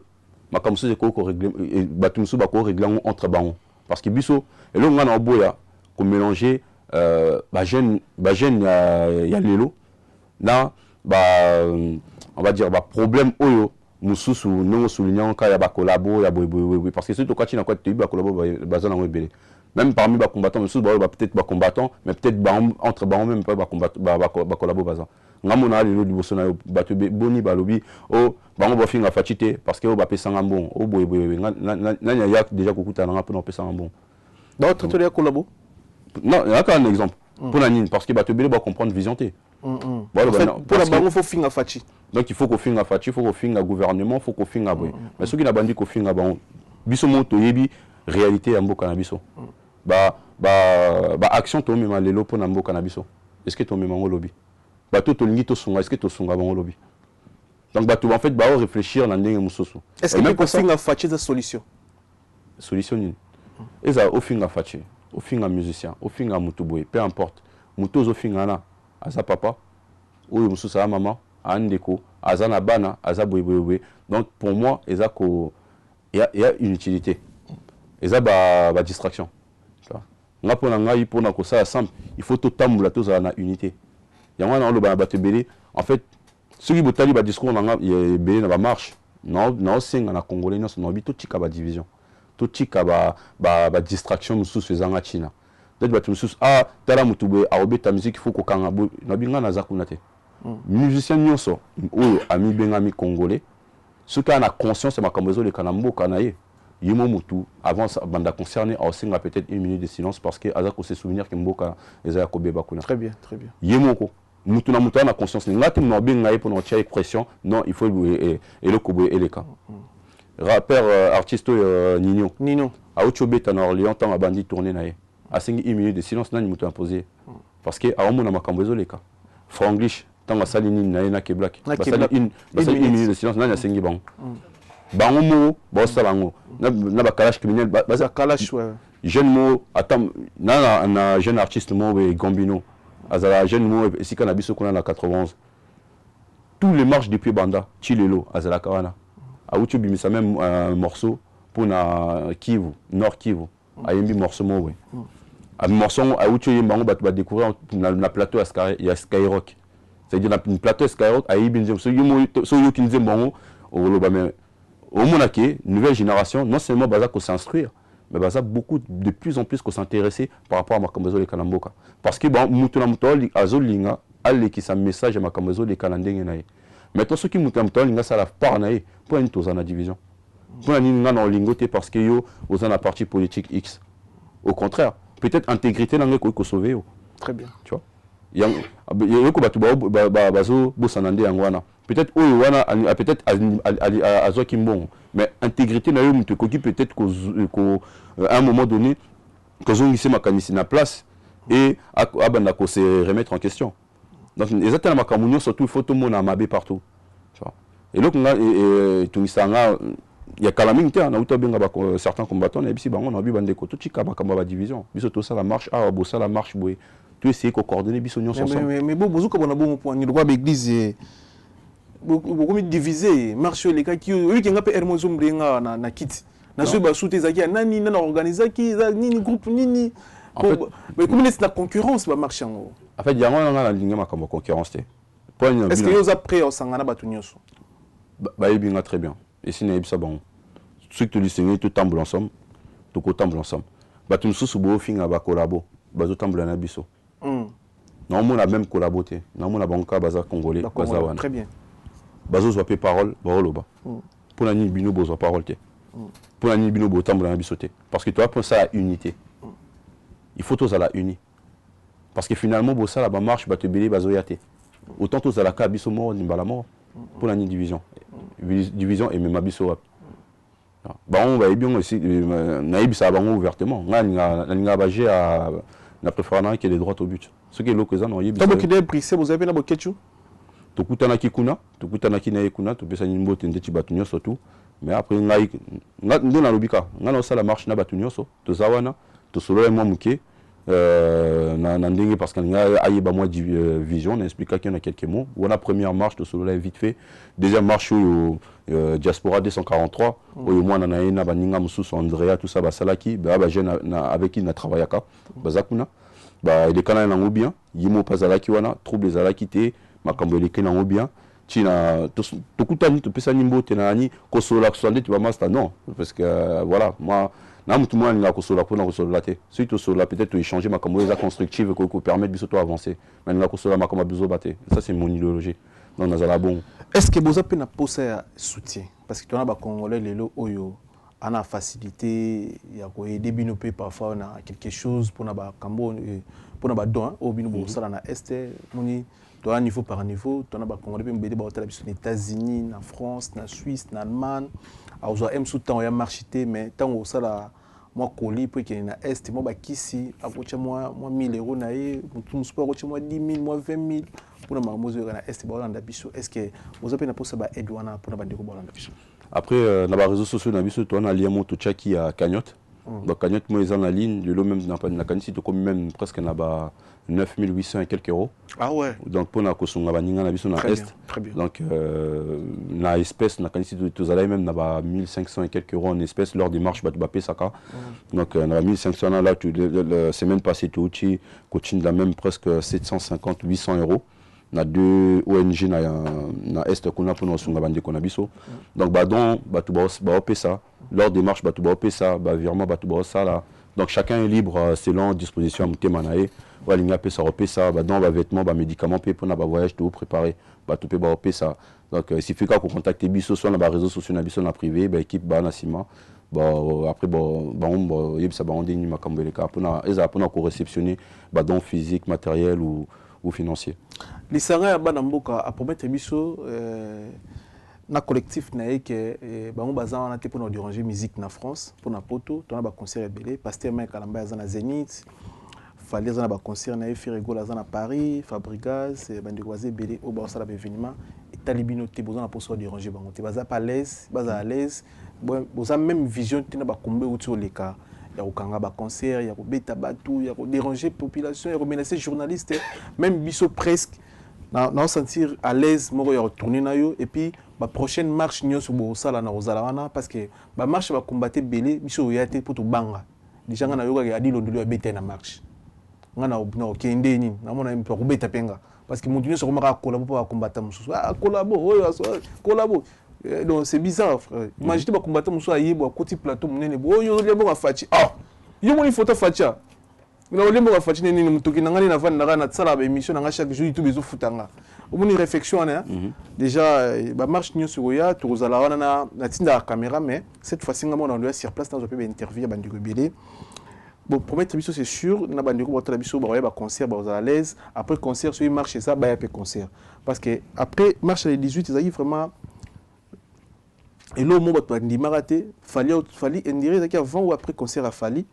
ma comme ça c'est quoi régler batumsu ba ko régler entre bancs parce que biso et là on a boya qu'on mélanger ba jeune ya lelo na ba on va dire ba problème oyo mususu non soulignant ka ya ba collabo ya boy parce que surtout quand tu na quoi tu ba collabo ba zana ngobele même parmi ba combattants mususu ba peut-être ba combattants mais peut-être ba entre bancs même pas ba combattre ba collabo bazan ngamona lelo liboso na bato boni balobi o bango bofinga fatite parce que o ba pesa ngambon o boye na ya déjà kokuta na ngapo na pesa ngambon d'autres to ya collabo non il y a un exemple pour la nine parce que bato bele ba comprendre vision té pour la bango faut finga fati donc il faut ko finga fati il faut ko finga gouvernement faut ko finga boye mais ceux qui na bandi ko finga bango biso moto yebi réalité ya mboka na biso ba action to mema lelo pour na mboka na biso est-ce que to mema ngolobi bateau to lingi to sunga est-ce que to sunga bango lobi donc bateau en fait ba réfléchir na ndenge musoso est-ce que même pour finga fachi za solution ni eza au finga fachi au finga musicien au finga mutuboy peu importe muto zo finga na aza papa oyo musoso a maman andeko aza na bana aza boy donc pour moi eza ko il y a une utilité eza ba distraction tu vois nga pona ngai pona ko ça simple il faut to tambula to za na unité. En fait, ceux qui botali ba discours na belé na ba marche, na osenga na congolais na son habito tika ba division. To tika ba distraction mususu ezanga China. Peut-être ba mususu tala mutube a obeta musique faut ko kanga na binga na zakuna te. Musicien nyonso oyo ami benga mi congolais, ceux qui a la conscience de makambezo le kanambo kanaye. Yemo mutu avant banda concerné a osenga peut-être une minute de silence parce que azako se souvenir que mboka ezaya kobeba kuna. Très bien. Yemo ko mutu na conscience ngati no benga pour no tia pression non il faut et le kobo et les cas rappeur artiste Nino a ochobeta na Orléans tant bandi tourner naé a sengi une minute de silence nani mutu imposé parce que a omona makambezo les cas franglish tant salini naé na ke black une minute de silence nani a sengi bango bango mo bossa bango na ba kalash criminel baza kalash ouais jeune mo atam na jeune artiste mo Gambino azala jeune mo ici kana biso kuna na 91 tous les marches depuis banda chilelo azala kawana a uchu bimisa même un morceau pour na Kivu Nord Kivu ayembi morceau mo we a morceau a uchu yembango ba découvrir na plateau ya Skyrock c'est-à-dire na plateau Skyrock ayembi nzem so yo kinzem bango o loba mais au monake nouvelle génération non seulement baza ko s'instruire mais baza beaucoup de plus en plus ko s'intéresser par rapport à makambezo le kanamboka parce que bon mutuna mutoli azolinga alle qui sa message à makambezo le kanandenge nae maintenant ceux qui mutuna mutoli nga ça la part nae pour une tozana division pour une nga na lingote parce que yo ozana parti politique X au contraire peut-être intégrité na ngeko ko sauver yo très bien tu vois yoko batu bazo bosanande yangwana peut-être oyo wana peut-être azo kimbon mais intégrité na yo mutu koki peut-être ko à un moment donné que zongisi makanisi na place et abanda ko se remettre en question donc exactement makamunyo surtout il faut tout monde amabe partout tu vois et donc nga tungisanga ya calamité na uta benga ba certains combattants na bisi bango na bi bande ko to chika makamba ba division biso to ça la marche bossa la marche boy tout essayer ko coordonner biso nyonso ensemble mais bozuka bona bon point ni droit l'église beaucoup divisé marche les cas qui oui qui ngapé hermoso mrenga na kit na so ba souté zaki nani na organiser qui nini groupe nini mais comme c'est la concurrence ba marche en fait yango na linga makambo concurrence té est-ce que vous après au sangana batu nyonso ba yebinga très bien et sinon yebisa bon ceux qui te disent tout tambour ensemble tokotambola ensemble bato mosusu bofinga bakolabo bazotambola na biso naomona même kolabo te naomona bango kaka baza congolais baza wana très bien bazozwa mpe parole baoloba mpona nini bino bozwa parole te mpona nini bino botambola na biso te parce que toa mposa ya unité il faut tozala uni parce que finalement bosala bamarche bato ebele bazoya te autant tozalaka biso moko ndimbala moko mpona nini division emema biso wapi bango bayebi yango nayebisaka bango ouvertement nga nalingaka baje na préférant nanga ke les droits au but soki eloko eza na oyebisa tabokide brise bozape na bokechu tokutanaki kuna tokutanaki na ye kuna topesani mbote ndeti bato nyonso tu mais après ngai nde nalobi kaka ngai naosala marche na bato nyonso toza wana tosolola mwa moke na ndenge parce que ngai ayeba mwa vision naexplikaki na quelques mots wana première marche tosolola vite fait deuxième marche oyo diaspora 243 oyo mwana na ye na baninga mosusu andrea tout ça basalaki bajeune avec qui na travaillaka baza kuna baelekana nango bien ye mo mpe azalaki wana trouble ezalaki te makambo eleki nango bien ntina tokutani topesani mbote na nani kosolola kosola nde tibamasta non parce que voilà moi na mutu mwana alingaka kosolola mpona kosolola te soki tosolola peut-être toéchanger makambo oyo eza constructive kopermettre biso to avancer mais alingaka kosolola makambo ya bizoba te ça c'est mon idéologie donc nazala bon est-ce que boza mpe na posa ya soutien parce que tona bacongolais lelo oyo ana facilité ya koyede bino mpe parfois na quelque chose mpona bakambo mpona badon oyo bino bosala na este moni toa niveau par niveau tona bacongolais mpe mbede baotala biso na états-unis na france na suisse na allemagne azwa m sous temps ya marché te mais ntango osala mwa koli mpo ekende na este mwa bakisi akotya mwa 1000 euros na ye motu mosusu mpo akotya mwa 10 000 mwa 20 000 mpona makambo ozoyoka na este baolanda biso est ce que boza mpe na mposa baaide wana mpona bandeko baolanda biso après na baréseaux sociaux na biso toa na lien mo totyaki ya cagnotte donc cagnotte mo eza na ligne lelo même na kanisi tokomi même presque na ba 9800 et quelques euros. Ah ouais. Donc pour na kosunga baninga na biso na est. Très bien. Donc na espèce na kanisi tozala même na ba 1500 et quelques euros en espèces lors des marches ba pesaka. Donc na 1500 là la semaine passée tu coaching la même presque 750 800 euros. Na deux ONG na est kuna pour kosunga bandeko na biso. Donc badon batu ba pesa lors des marches batu ba pesa ba virement batu ba sala. Donc chacun est libre selon disposition mutema na ye. Walinga pesa repesa ba dans ba vêtements ba médicaments pour na ba voyage tout préparer ba tout ba pesa. Donc il suffit qu'on contacte biso soit na ba réseaux sociaux na biso na privé ba équipe ba na sima ba après on yebisa ba ondini makambo eleka pona eza pona ko réceptionner ba dons physique matériel ou financier. Lisanga ya bana mboka a promettre biso na collectif na que bango bazana na te pona déranger musique na France pona poto tona ba concert belé pasteur Mike Kalamba za na Zénith fallait za na ba concert na Ferrego za na Paris Fabrigas bandi kwaze belé au ba sala ba événement et talibino te bozana poso déranger bango te baza pas l'aise baza à l'aise boza même vision te na ba kombe uti oleka ya kokanga ba concert ya kobeta batu ya ko déranger population ya ko menacer journaliste même biso presque na sentir à l'aise moko ya retourner na yo et puis ba prochaine marche nyonso bo sala na ozala wana parce que ba marche ba combattre belé biso ya te pour to banga déjà nga na yoka ya dilo ndolo ya beta na marche nga na okende nini na mona mpo ko beta penga parce que mon nyonso komaka collabo pour combattre mususu collabo oyo collabo donc c'est bizarre frère imagine ba combattre mususu ayebo akoti plateau munene boyo lembo ka fachi yo moni photo facha na olembo ka fachi nini mutoki nangani na vanda na tsala ba émission na chaque jour YouTube ezo futanga omoni réflexion na déjà ba marche nyonso ya tozala wana na tinda la caméra mais cette fois-ci ngamo na ndoya sur place dans un peu interview bandi ko belé bon promettre biso c'est sûr na bandi ko botala biso ba concert ba à l'aise après concert sur marche ça ba ya pe concert parce que après marche les 18 ils a vraiment et là mo ba ndi maraté fallait indirer avant ou après concert a fallu.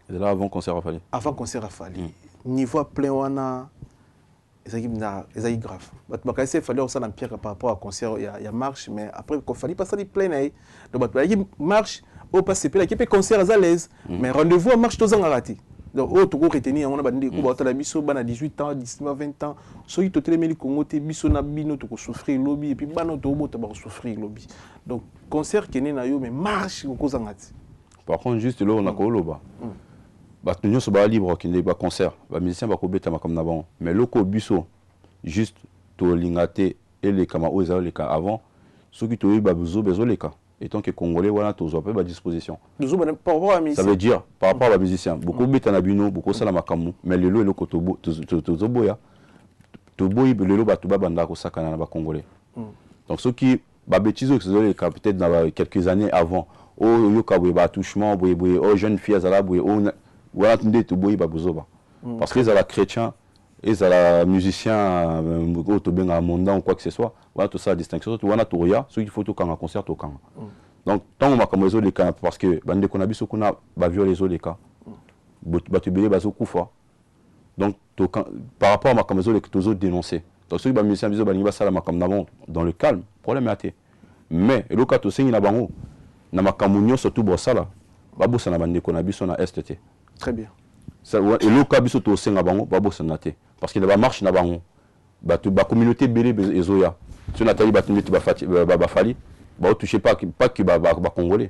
Et là avant concert a fallu. Avant concert a fallu. Niveau plein wana ezaki grave. Ba kasi fallait aussi en pire par rapport à concert il y a marche mais après qu'on fallait pas ça plein aí. Donc ba marche au passer puis l'équipe concert à l'aise mais rendez-vous à marche tozanga raté. Donc au to ko retenir on a bandi ko ba tala biso bana 18 ans 19 20 ans soki to telemeli Congo te biso na bino to ko souffrir lobby et puis bana to bota ba souffrir lobby. Donc concert kene na yo mais marche ko zangati. Par contre juste là on a ko loba. Ba tunyo so ba libre kende ba concert ba musicien ba ko beta comme n'avant mais loko biso juste to lingate et les kama oza les ka avant soki to ba bezo les ka et tant que Congolais, voilà, tous à peu à disposition. Par rapport à Ça veut dire, par rapport à musiciens, beaucoup de bétanabino, beaucoup de salamakamou, mais le lot est le kotobo, tozoboya, toboy, le lot batuba bandako sakana na Congolais. Donc ceux qui, bêtises, peut-être dans quelques années avant, oh, yoka boye touchement, boye, oh, jeune fille, azala boye, oh, voilà, tunde toboy babuzoba. Parce qu'ils sont chrétiens, ils sont musiciens, autobenga mondan ou quoi que ce soit, voilà tout ça la distinction. Voilà touria, ceux qui font tout quand un concert au camp. Donc tant on m'a comme les autres cas, parce que bande qu'on a vu ce qu'on a, bah violé les autres cas, batu belé bazo koufa. Donc par rapport à ma comme les autres que tous autres dénoncés. Donc ceux qui sont musiciens, ils ont ça la comme d'avant dans le calme, problème est athée. Mais le cas tout ça il y a bango, na ma kamunyo surtout brossala, babo ça na bande qu'on a vu son à STT. Très bien. Et le cas biso to senga bango babo sanate parce qu'il va marche na bango ba communauté belé ezoya sur Nathalie batumeti ba fali ba toucher pas que ba congolais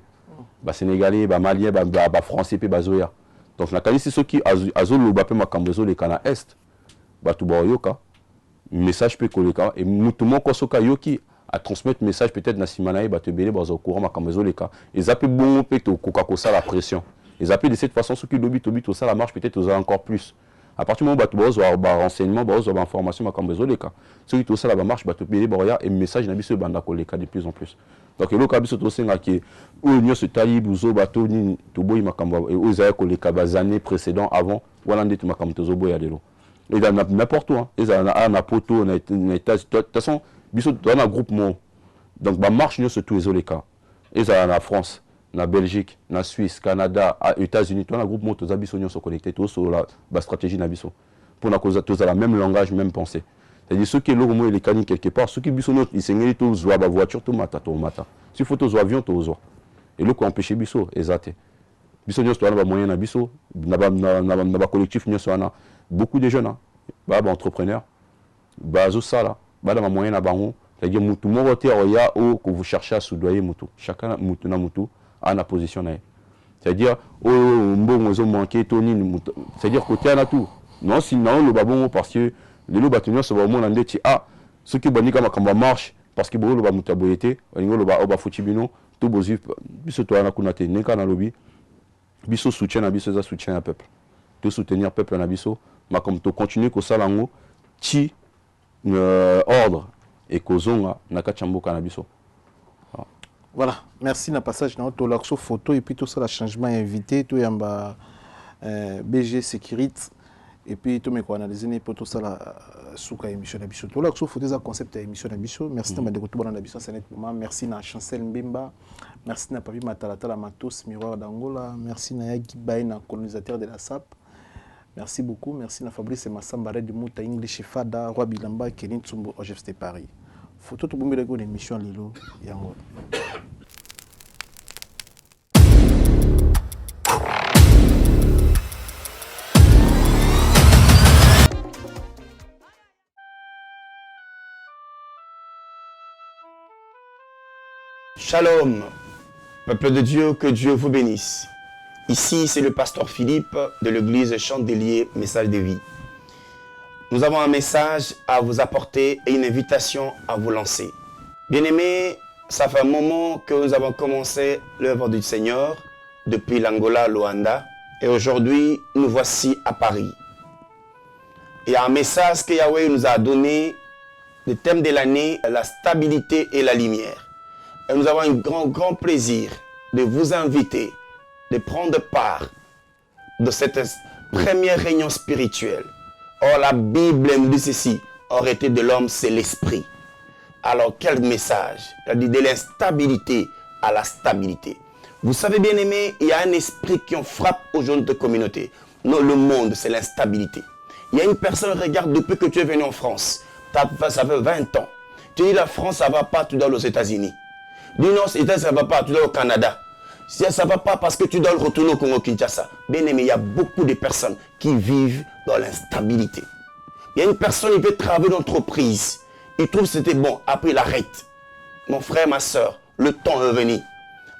ba sénégalais ba malien ba français pe ba zoya donc na kali c'est ceux qui azolo ba pe makambo zo le kana est ba tu ba yoka message pe koleka et mutu moko soka yoki à transmettre message peut-être na simanae ba te belé ba zo courant makambo zo le ka et ça peut bon pe to koka ko ça la pression. Ils appellent de cette façon ceux qui lobby ça la marche peut-être aux encore plus. À partir du moment où tu as un renseignement, tu as une information, comme les autres cas. Ceux qui ça la marche, tu peux payer et message n'a pas banda koleka de plus en plus. Donc le cas biso to senga qui où l'union se talib uzo bato ni to boy makamba et aux aya koleka bas années précédents avant voilà ndé to makamba to zo boy alelo. Et dans n'importe où hein, ils ont na poto na état de toute façon biso dans un groupe mon. Donc ba marche nous sur tous les cas. Ils ont en France. Na Belgique, na Suisse, Canada, États-Unis, tout un groupe moto zabiso sont connectés tous sur la stratégie nabiso. Pour la cause tous à la même langage, même pensée. C'est-à-dire ceux qui l'ont les canines quelque part, ceux qui biso notre ils s'engagent tous à la voiture tout mata. Si faut tous avion tous et le qu'on empêcher biso exact. Biso nous sur la moyen nabiso, na collectif nous sur na beaucoup de jeunes bah entrepreneurs, bah zo ça là, bah dans moyen na bango, c'est-à-dire mutu mo voter ya ou que vous cherchez à soudoyer mutu. Chacun mutu na mutu à la position. C'est-à-dire, c'est-à-dire côté à tout. Non, sinon, le babon, parce que les loups bâtiments sont vraiment en déti. Ah, ceux qui bandit comme marche, parce que le babou taboyete, le baba foutibino, tout bosif, biso toi na kunate, neka na lobby, biso soutien na biso, ça soutien à peuple. Tout soutenir peuple na biso, mais comme tu continues que ça lango, ti ordre et kozonga na kachambo kanabiso. Voilà, merci na passage dans l'action photo et puis tout ça, le changement invité, tout yamba BG Sécurité et puis tout me quoi analyser pour tout ça la souka émission d'Abisso. Tout l'action photo ça concept émission d'Abisso. Merci na de retour dans l'Abisso c'est nettement. Merci na Chancel Mbemba, merci na Papi Matalata la Matos Miroir d'Angola, merci na Yagi Baina colonisateur de la SAP. Merci beaucoup, merci na Fabrice Massambare du Mouta English Fada Roi Bilamba Kenin Tsumbo OGFT Paris. Photo tout bon une émission Lilo Yango. Shalom, peuple de Dieu, que Dieu vous bénisse. Ici, c'est le pasteur Philippe de l'église Chandelier, message de vie. Nous avons un message à vous apporter et une invitation à vous lancer. Bien-aimés, ça fait un moment que nous avons commencé l'œuvre du Seigneur depuis l'Angola, Luanda, et aujourd'hui, nous voici à Paris. Il y a un message que Yahweh nous a donné, le thème de l'année, la stabilité et la lumière. Et nous avons un grand plaisir de vous inviter, de prendre part de cette première réunion spirituelle. Or, la Bible nous dit ceci, arrêter de l'homme, c'est l'esprit. Alors, quel message? C'est-à-dire de l'instabilité à la stabilité. Vous savez, bien aimé, il y a un esprit qui en frappe aujourd'hui de communauté. Non, le monde, c'est l'instabilité. Il y a une personne, regarde, depuis que tu es venu en France, ça fait 20 ans. Tu dis, la France, ça ne va pas, tu dois aux États-Unis. Dis non, ça ne va pas, tu dois au Canada. Si ça ne va pas parce que tu dois retourner au Congo-Kinshasa. Bien aimé, il y a beaucoup de personnes qui vivent dans l'instabilité. Il y a une personne qui veut travailler dans l'entreprise. Il trouve que c'était bon, après il arrête. Mon frère, ma soeur, le temps est venu.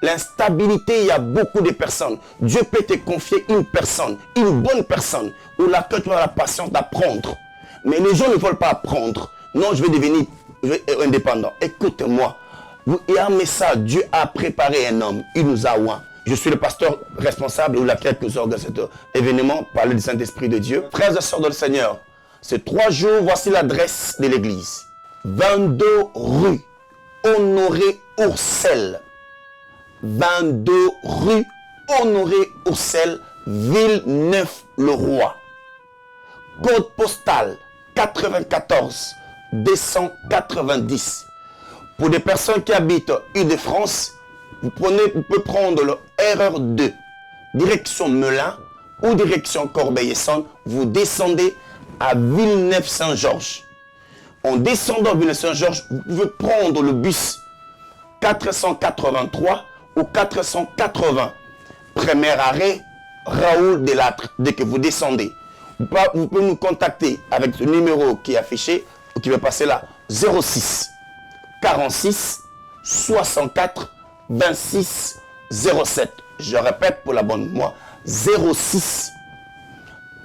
L'instabilité, il y a beaucoup de personnes. Dieu peut te confier une personne, une bonne personne, où laquelle tu as la patience d'apprendre. Mais les gens ne veulent pas apprendre. Non, je vais devenir indépendant. Écoute-moi. Et un message, Dieu a préparé un homme, il nous a oint. Je suis le pasteur responsable ou la tête que sort de cet événement par le Saint-Esprit de Dieu. Frères et sœurs dans le Seigneur, ces 3 jours, voici l'adresse de l'église. 22 rue Honoré Oursel. 22 rue Honoré Oursel, Villeneuve-le-Roi. Code postal 94 290. Pour des personnes qui habitent Île-de-France, vous pouvez prendre le RR2, direction Melun ou direction Corbeil-Essonnes. Vous descendez à Villeneuve-Saint-Georges. En descendant à Villeneuve-Saint-Georges, vous pouvez prendre le bus 483 ou 480. Premier arrêt, Raoul Delattre. Dès que vous descendez, vous pouvez nous contacter avec ce numéro qui est affiché ou qui va passer là, 06 46 64 26 07. Je répète pour la bonne moi, 06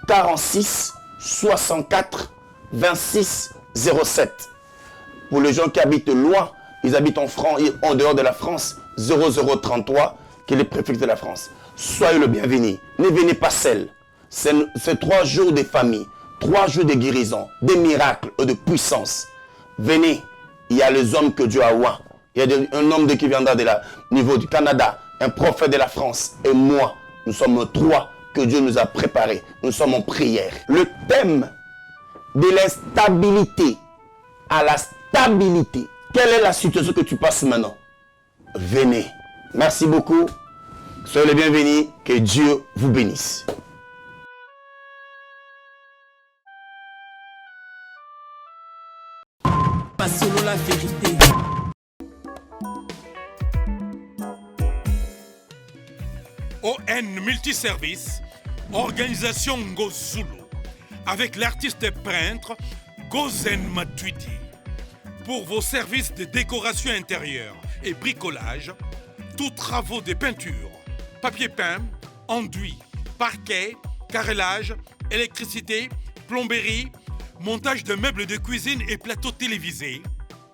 46 64 26 07. Pour les gens qui habitent loin, ils habitent en France et en dehors de la France, 0033, qui est le préfixe de la France. Soyez le bienvenu. Ne venez pas seul. C'est 3 jours de famille, 3 jours de guérison, des miracles et de puissance. Venez, il y a les hommes que Dieu a oint. Il y a un homme qui viendra de niveau du Canada, un prophète de la France et moi. Nous sommes 3 que Dieu nous a préparés. Nous sommes en prière. Le thème de l'instabilité à la stabilité. Quelle est la situation que tu passes maintenant? Venez. Merci beaucoup. Soyez les bienvenus. Que Dieu vous bénisse. Pas solo la vérité. ON Multiservice, organisation Ngozulu, avec l'artiste peintre Gozen Matuidi. Pour vos services de décoration intérieure et bricolage, tous travaux de peinture, papier peint, enduit, parquet, carrelage, électricité, plomberie, montage de meubles de cuisine et plateaux télévisés,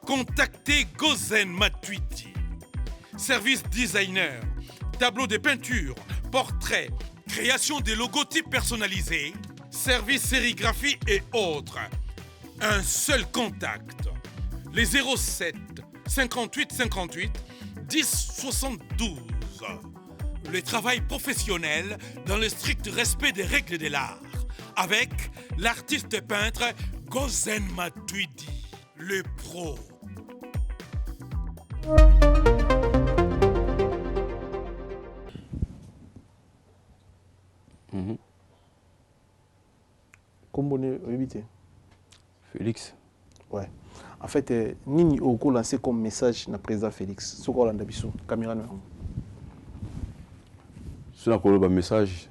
contactez Gozen Matuidi. Service designer, tableau de peinture, portrait, création de logotypes personnalisés, service sérigraphie et autres. Un seul contact. Les 07 58 58 10 72. Le travail professionnel dans le strict respect des règles de l'art. Avec l'artiste peintre Gozen Matuidi, le pro. Combonné, éviter. Félix. Ouais. En fait, Nini Oko lancé comme message na président Félix. Ce qu'on a d'habitude, caméra noire. Sur un message,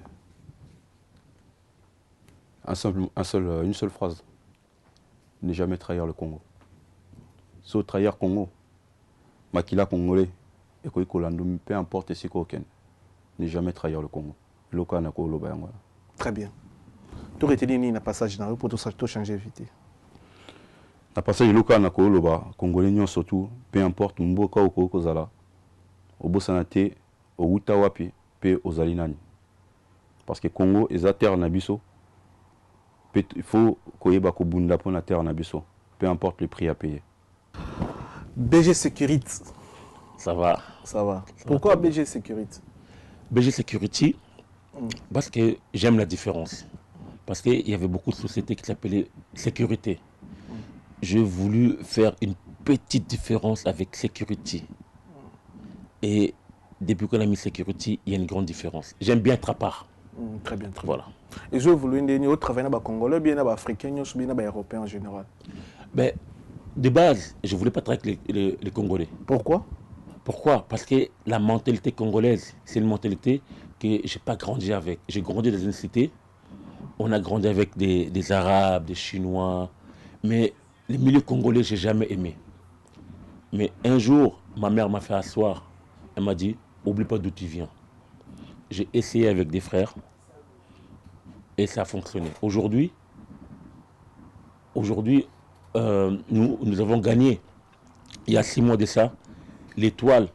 une seule phrase. Ne jamais trahir le Congo. Sauf trahir Congo, Makila Congolais, et peu importe si aucun. Ne jamais trahir le Congo. Très bien. Tu aurais été dit un passage dans pour tout changer vite. Le passage local na Koloba, Congolais surtout, peu importe mboka ou kozala, au Bosanate, au Utawapi, pe aux Alinani. Parce que Congo est à terre nabiso. Il faut koyeba ko bunda pour la terre nabiso. Peu importe le prix à payer. BG Security. Ça va. Ça va. Pourquoi BG Security? BG Security, parce que j'aime la différence. Parce qu'il y avait beaucoup de sociétés qui s'appelaient sécurité. J'ai voulu faire une petite différence avec Security. Et depuis qu'on a mis Security, il y a une grande différence. J'aime bien être à part. Très bien, très bien. Voilà. Et je voulais travailler dans les Congolais, bien dans les Africains, bien dans les Européens en général. Mais de base, je ne voulais pas travailler avec les Congolais. Pourquoi? Pourquoi? Parce que la mentalité congolaise, c'est une mentalité que je n'ai pas grandi avec. J'ai grandi dans une cité, on a grandi avec des Arabes, des Chinois, mais les milieux congolais, je n'ai jamais aimé. Mais un jour, ma mère m'a fait asseoir, elle m'a dit, oublie pas d'où tu viens. J'ai essayé avec des frères et ça a fonctionné. Aujourd'hui, nous avons gagné, il y a 6 mois de ça, l'étoile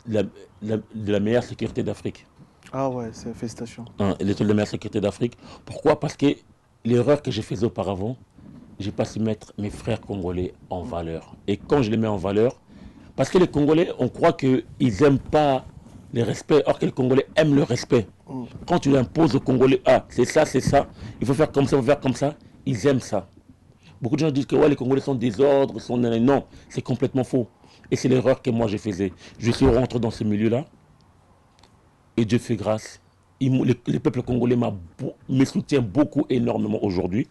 de la meilleure sécurité d'Afrique. Ah ouais, c'est félicitations. L'étoile de la meilleure sécurité d'Afrique. Pourquoi? Parce que l'erreur que j'ai faite auparavant, j'ai pas su mettre mes frères congolais en valeur. Et quand je les mets en valeur, parce que les Congolais, on croit qu'ils n'aiment pas le respect, or que les Congolais aiment le respect. Quand tu imposes aux Congolais, ah, c'est ça, il faut faire comme ça, il faut faire comme ça, ils aiment ça. Beaucoup de gens disent que ouais, les Congolais sont désordres, non, c'est complètement faux. Et c'est l'erreur que moi je faisais. Je suis rentré dans ce milieu-là, et Dieu fait grâce. Le peuple congolais me soutient beaucoup, énormément aujourd'hui.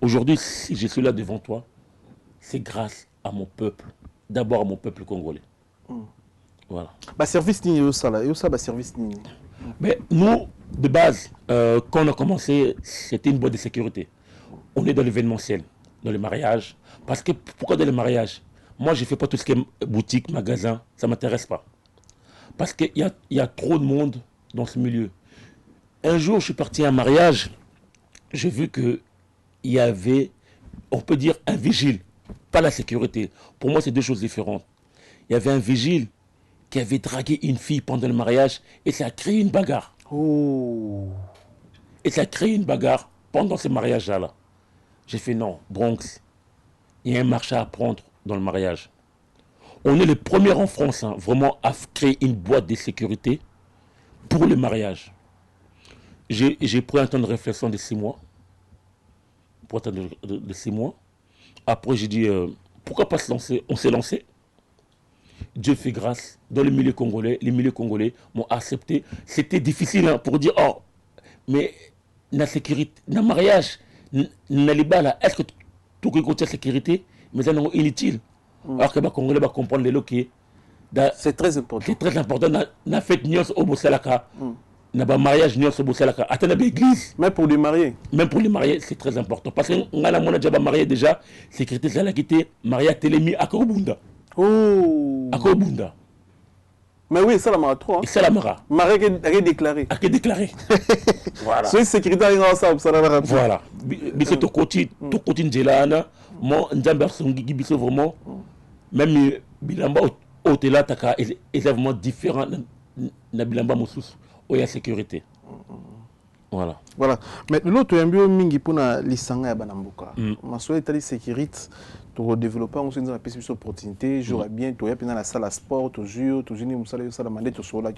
Aujourd'hui, si je suis là devant toi, c'est grâce à mon peuple. D'abord à mon peuple congolais. Voilà. Service ni service ni. Mais nous, de base, quand on a commencé, c'était une boîte de sécurité. On est dans l'événementiel, dans le mariage. Parce que pourquoi dans le mariage? Moi, je ne fais pas tout ce qui est boutique, magasin, ça ne m'intéresse pas. Parce qu'il y a trop de monde dans ce milieu. Un jour, je suis parti à un mariage, j'ai vu qu'il y avait, on peut dire, un vigile. Pas la sécurité. Pour moi, c'est deux choses différentes. Il y avait un vigile qui avait dragué une fille pendant le mariage et ça a créé une bagarre. Oh. Et ça a créé une bagarre pendant ce mariage-là. J'ai fait non, Bronx, il y a un marché à prendre dans le mariage. On est les premiers en France, vraiment, à créer une boîte de sécurité pour le mariage. J'ai pris un temps de réflexion de 6 mois. Pour un temps de 6 mois. Après, j'ai dit, pourquoi pas se lancer? On s'est lancé. Dieu fait grâce. Dans le milieu congolais, les milieux congolais m'ont accepté. C'était difficile pour dire, oh, mais la sécurité, le mariage, est-ce que tout le côté sécurité, mais c'est inutile. Alors que les Congolais vont comprendre les loquets. C'est très important. C'est très important. Na fête nios au Bossalaka. Na ba mariage nios au Bossalaka. Attends, l'église. Même pour les mariés. Même pour les mariés, c'est très important. Parce que on a déjà marié déjà. Sécurité, c'est la quitté. Maria Télémi à Korobunda. Oh. À Korobunda. Mais oui, ça la mara trop. C'est la mara. Marie est déclaré. A déclaré. Voilà. C'est sécurité ensemble, ça la mara. Voilà. Biso to koti njelana. Moi, Nzambe Songi biso vraiment. Même bilamba hôtel taka est vraiment différent na bilamba mususu. Oya sécurité. Voilà. Voilà. Mais l'autre ambio mingi pona lisanga ya banamboka. Maso etali sécurité. Pour développer, on se dit que c'est une opportunité. J'aurais bien, tu as dans la salle à sport, tu joues, tu joues, tu as demandé, tu as là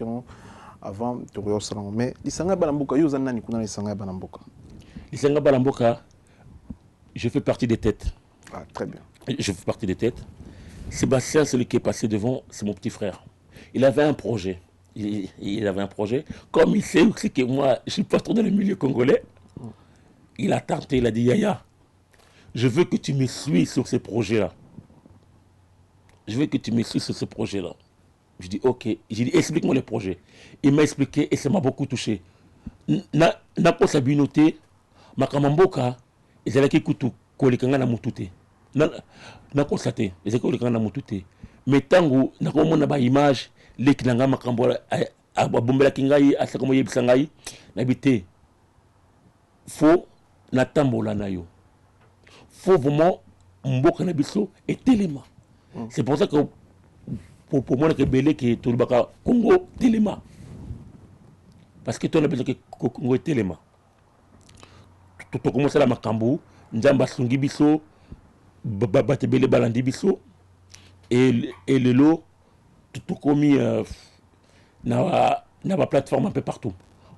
avant, tu as eu mais les Sanga Balamboka, ils ont nani kuna les Sanga Balamboka. Les Sanga Balamboka, je fais partie des têtes. Ah, très bien. Je fais partie des têtes. Sébastien, celui qui est passé devant, c'est mon petit frère. Il avait un projet. Il avait un projet. Comme il sait aussi que moi, je suis pas trop dans le milieu congolais, il a tenté, il a dit Yaya, je veux que tu me suis sur ce projet-là. Je veux que tu me suis sur ce projet-là. Je dis, ok. J'ai dit, explique-moi le projet. Il m'a expliqué et ça m'a beaucoup touché. Na pas sa binoté, ma kamamboka, ils allaient écouter, kolekanga na mutute. Na constaté, ils allaient kolekanga na mutute. Mais tango, na komo na ba image, les kinanga makambola, a bombela kingai, a sakomo yebisangai, na bité. Faux, na tambola na yo. Faut vraiment mboka na biso et téléma. C'est pour ça que pour moi que belé que tout le baka Congo téléma. Parce que toi on a besoin que Congo téléma. Tout commence la makambu, nzamba sungi biso, bate belé balandi biso et le lot tout commis na plateforme un peu partout.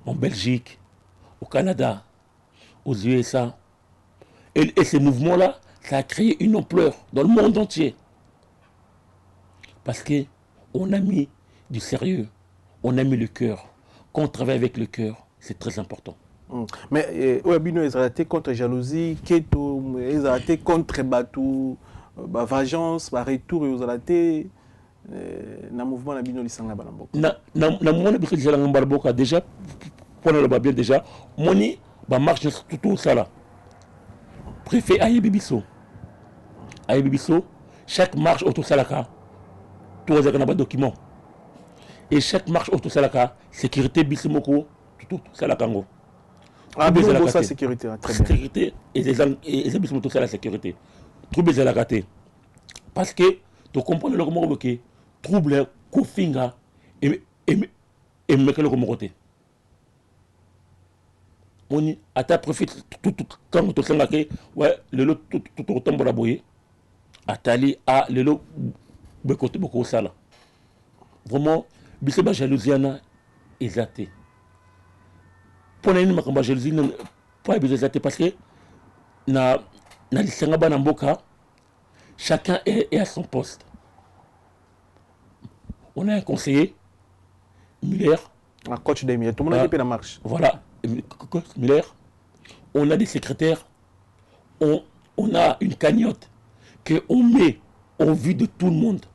En Belgique, au Canada, aux USA. Et ces mouvements-là, ça a créé une ampleur dans le monde entier. Parce qu'on a mis du sérieux, on a mis le cœur. Quand on travaille avec le cœur, c'est très important. Mais Ouabino, ils ont été contre jalousie, Keto, ils ont été contre Batou, vengeance, retour, ils ont été dans le mouvement Nabino Lisanga Balamboka. Dans le mouvement Nabino Lisanga Balamboka, déjà, pour le bien déjà, Moni, marche tout ça là. Préfet Ayebibiso. Ayebibiso, chaque marche autour Salaka, tout les documents. Et chaque marche autour Salaka, sécurité Bissimoko, tout Salakango. Ah, bien, ça sécurité, très bien. Sécurité et les Bissimoko, tout ça la sécurité. Tout les Salakaté. Parce que, tu comprends le moment que trouble kofinga et mekele comme côté on ata profite tout quand to senga ke ouais lelo tout tambola boye atali a lelo be côté beaucoup sala vraiment biso ba jalousiana exaté pour nini makamba jalousie pas besoin exaté parce que na lisanga bana mboka chacun est à son poste. On a un conseiller Muller, un coach des Muller, tout le monde a été la marche. Voilà, coach Muller. On a des secrétaires, on a une cagnotte qu'on met au vu de tout le monde.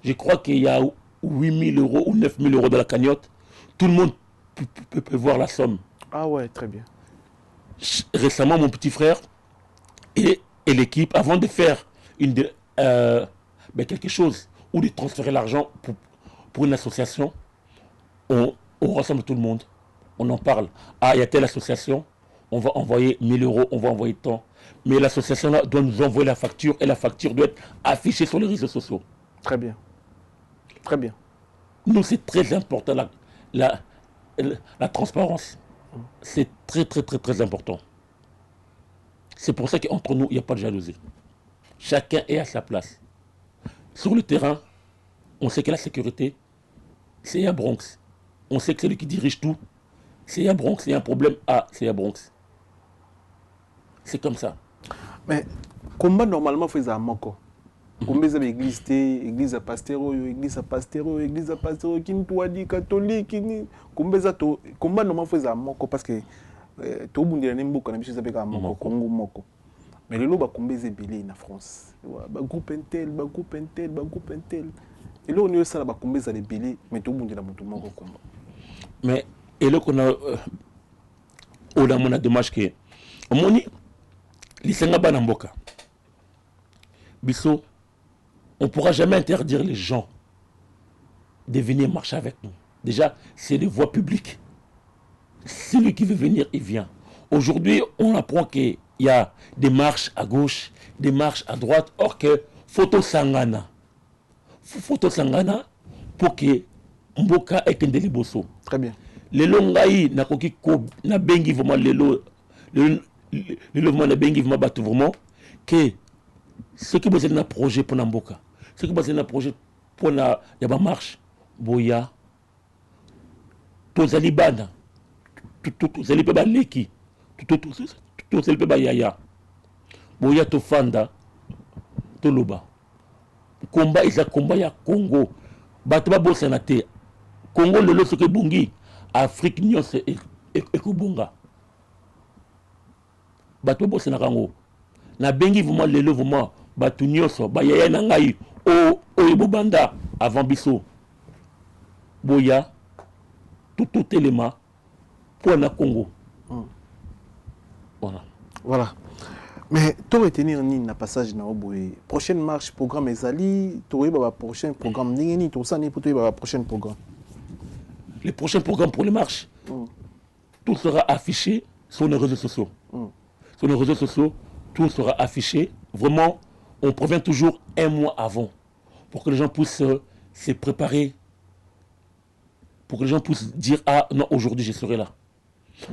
Je crois qu'il y a 8 000 € ou 9 000 € dans la cagnotte. Tout le monde peut voir la somme. Ah ouais, très bien. Récemment, mon petit frère et l'équipe, avant de faire quelque chose ou de transférer l'argent pour une association, on rassemble tout le monde, on en parle. Ah, il y a telle association, on va envoyer 1 000 €, on va envoyer tant. Mais l'association là doit nous envoyer la facture et la facture doit être affichée sur les réseaux sociaux. Très bien. Très bien. Nous, c'est très important, la transparence. C'est très, très, très, très important. C'est pour ça qu'entre nous, il n'y a pas de jalousie. Chacun est à sa place. Sur le terrain, on sait que la sécurité, c'est à Bronx. On sait que celui qui dirige tout, c'est à Bronx. Il y a un problème, c'est à Bronx. C'est comme ça. Mais combat normalement faisait à Moko. Combien de l'église, église à pasteur, église à pasteur, église à pasteur, qui nous dit catholique, combien de combat normalement faisait à Moko parce que tout le monde est un peu à Moko, Congo Moko. Mais le lot va combien de billets en France. Groupe Intel, groupe Intel, groupe Intel. Et là on est ça là combien de billets, mais tout le monde est dans mon combat. Mais et là qu'on a on a dommage que on dit les Sengaba Namboka. Bisso, on ne pourra jamais interdire les gens de venir marcher avec nous. Déjà, c'est des voies publiques. Celui qui veut venir, il vient. Aujourd'hui, on apprend qu'il y a des marches à gauche, des marches à droite, or que photo sangana. Photo sangana pour que Mboka ait un déliboso. Très bien. Les longaï, na bengi vraiment le vraiment na bengi vraiment batu vraiment que ce qui besoin d'un projet pour Namboka, ce qui besoin d'un projet pour la yaba marche, boya, tous les Libanais, tous les pays leki, tous les pays yaya, boya to fanda, to loba. Combat isa combat ya Congo, batba bosanate, Congo le ce que bongi, Afrique nyon se ekubunga. Batba bosanakango. Na bengi vraiment lelo vraiment batu nyonso ba yaya na ngai o ebobanda avant biso boya tout élément pour na Congo. Voilà. Mais tu retenir ni na passage na oboye prochaine marche programme ezali tu ba prochain programme ni tout ça ni pour ba prochain programme. Les prochains programmes pour les marches. Tout sera affiché sur les réseaux sociaux. Sur les réseaux sociaux, tout sera affiché. Vraiment, on prévient toujours un mois avant pour que les gens puissent se préparer, pour que les gens puissent dire « Ah non, aujourd'hui je serai là ».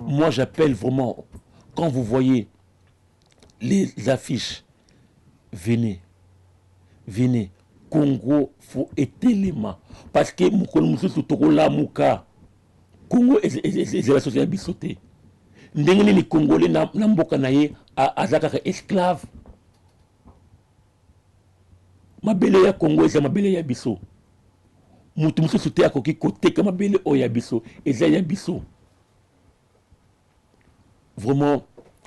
Moi, j'appelle vraiment, quand vous voyez les affiches, venez, venez. Congo, faut éteindre. Parce que Congo est la société bisoté. Ndengene ni Congolais na mboka na ye azaka esclave. Mabele ya Congo eza mabele ya biso. Mutu mususu te akoki koteka mabele o ya biso, eza ya biso. Vraiment,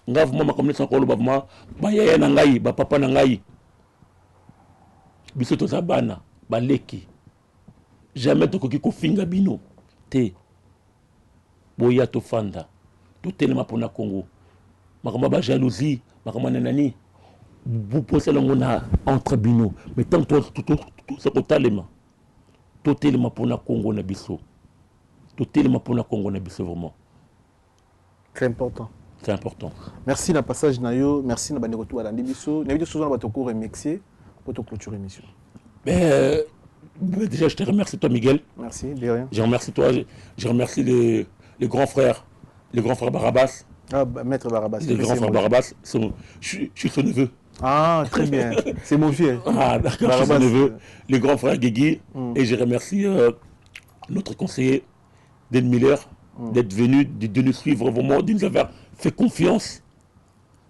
nga vraiment makamne sakolo vraiment ba yaya na ngai, ba papa na ngai. Biso toza bana, baleki. Jamais tokoki kofinga bino te. Boya to fanda. Tout tellement pour na Congo. Makamba ba jalousie, makamba nani. Vous posez le monde entre bino, mais tant tout ce totalement. Tout tellement pour na Congo na biso. Tout tellement pour na Congo na biso vraiment. C'est important. C'est important. Merci la passage nayo, merci na bandeko tout alandi biso. Na biso souvent ba to ko remercier pour te clôturer émission. Mais Déjà, je te remercie, toi, Miguel. Merci, de rien. Je remercie toi, je remercie les grands frères Barabas. Ah, Maître Barabas. Les grands frères Barabas, je suis son neveu. Ah, très bien. C'est mon vieux. Ah, d'accord, je suis son neveu. Les grands frères Guégui. Et je remercie notre conseiller, Den Miller, d'être venu, de nous suivre vraiment, de nous avoir fait confiance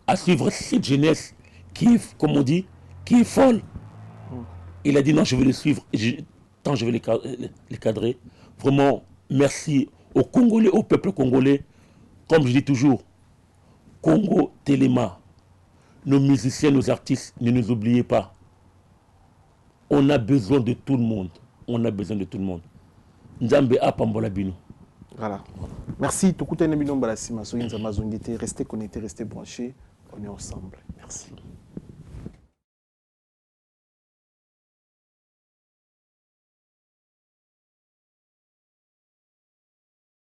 à suivre cette jeunesse qui est, comme on dit, qui est folle. Il a dit non, je vais les suivre, tant je vais les cadrer. Vraiment, merci aux Congolais, au peuple congolais. Comme je dis toujours, Congo Téléma, nos musiciens, nos artistes, ne nous oubliez pas. On a besoin de tout le monde. On a besoin de tout le monde. Nzambe apambola bino. Voilà. Merci. Restez connectés, restez branchés. On est ensemble. Merci.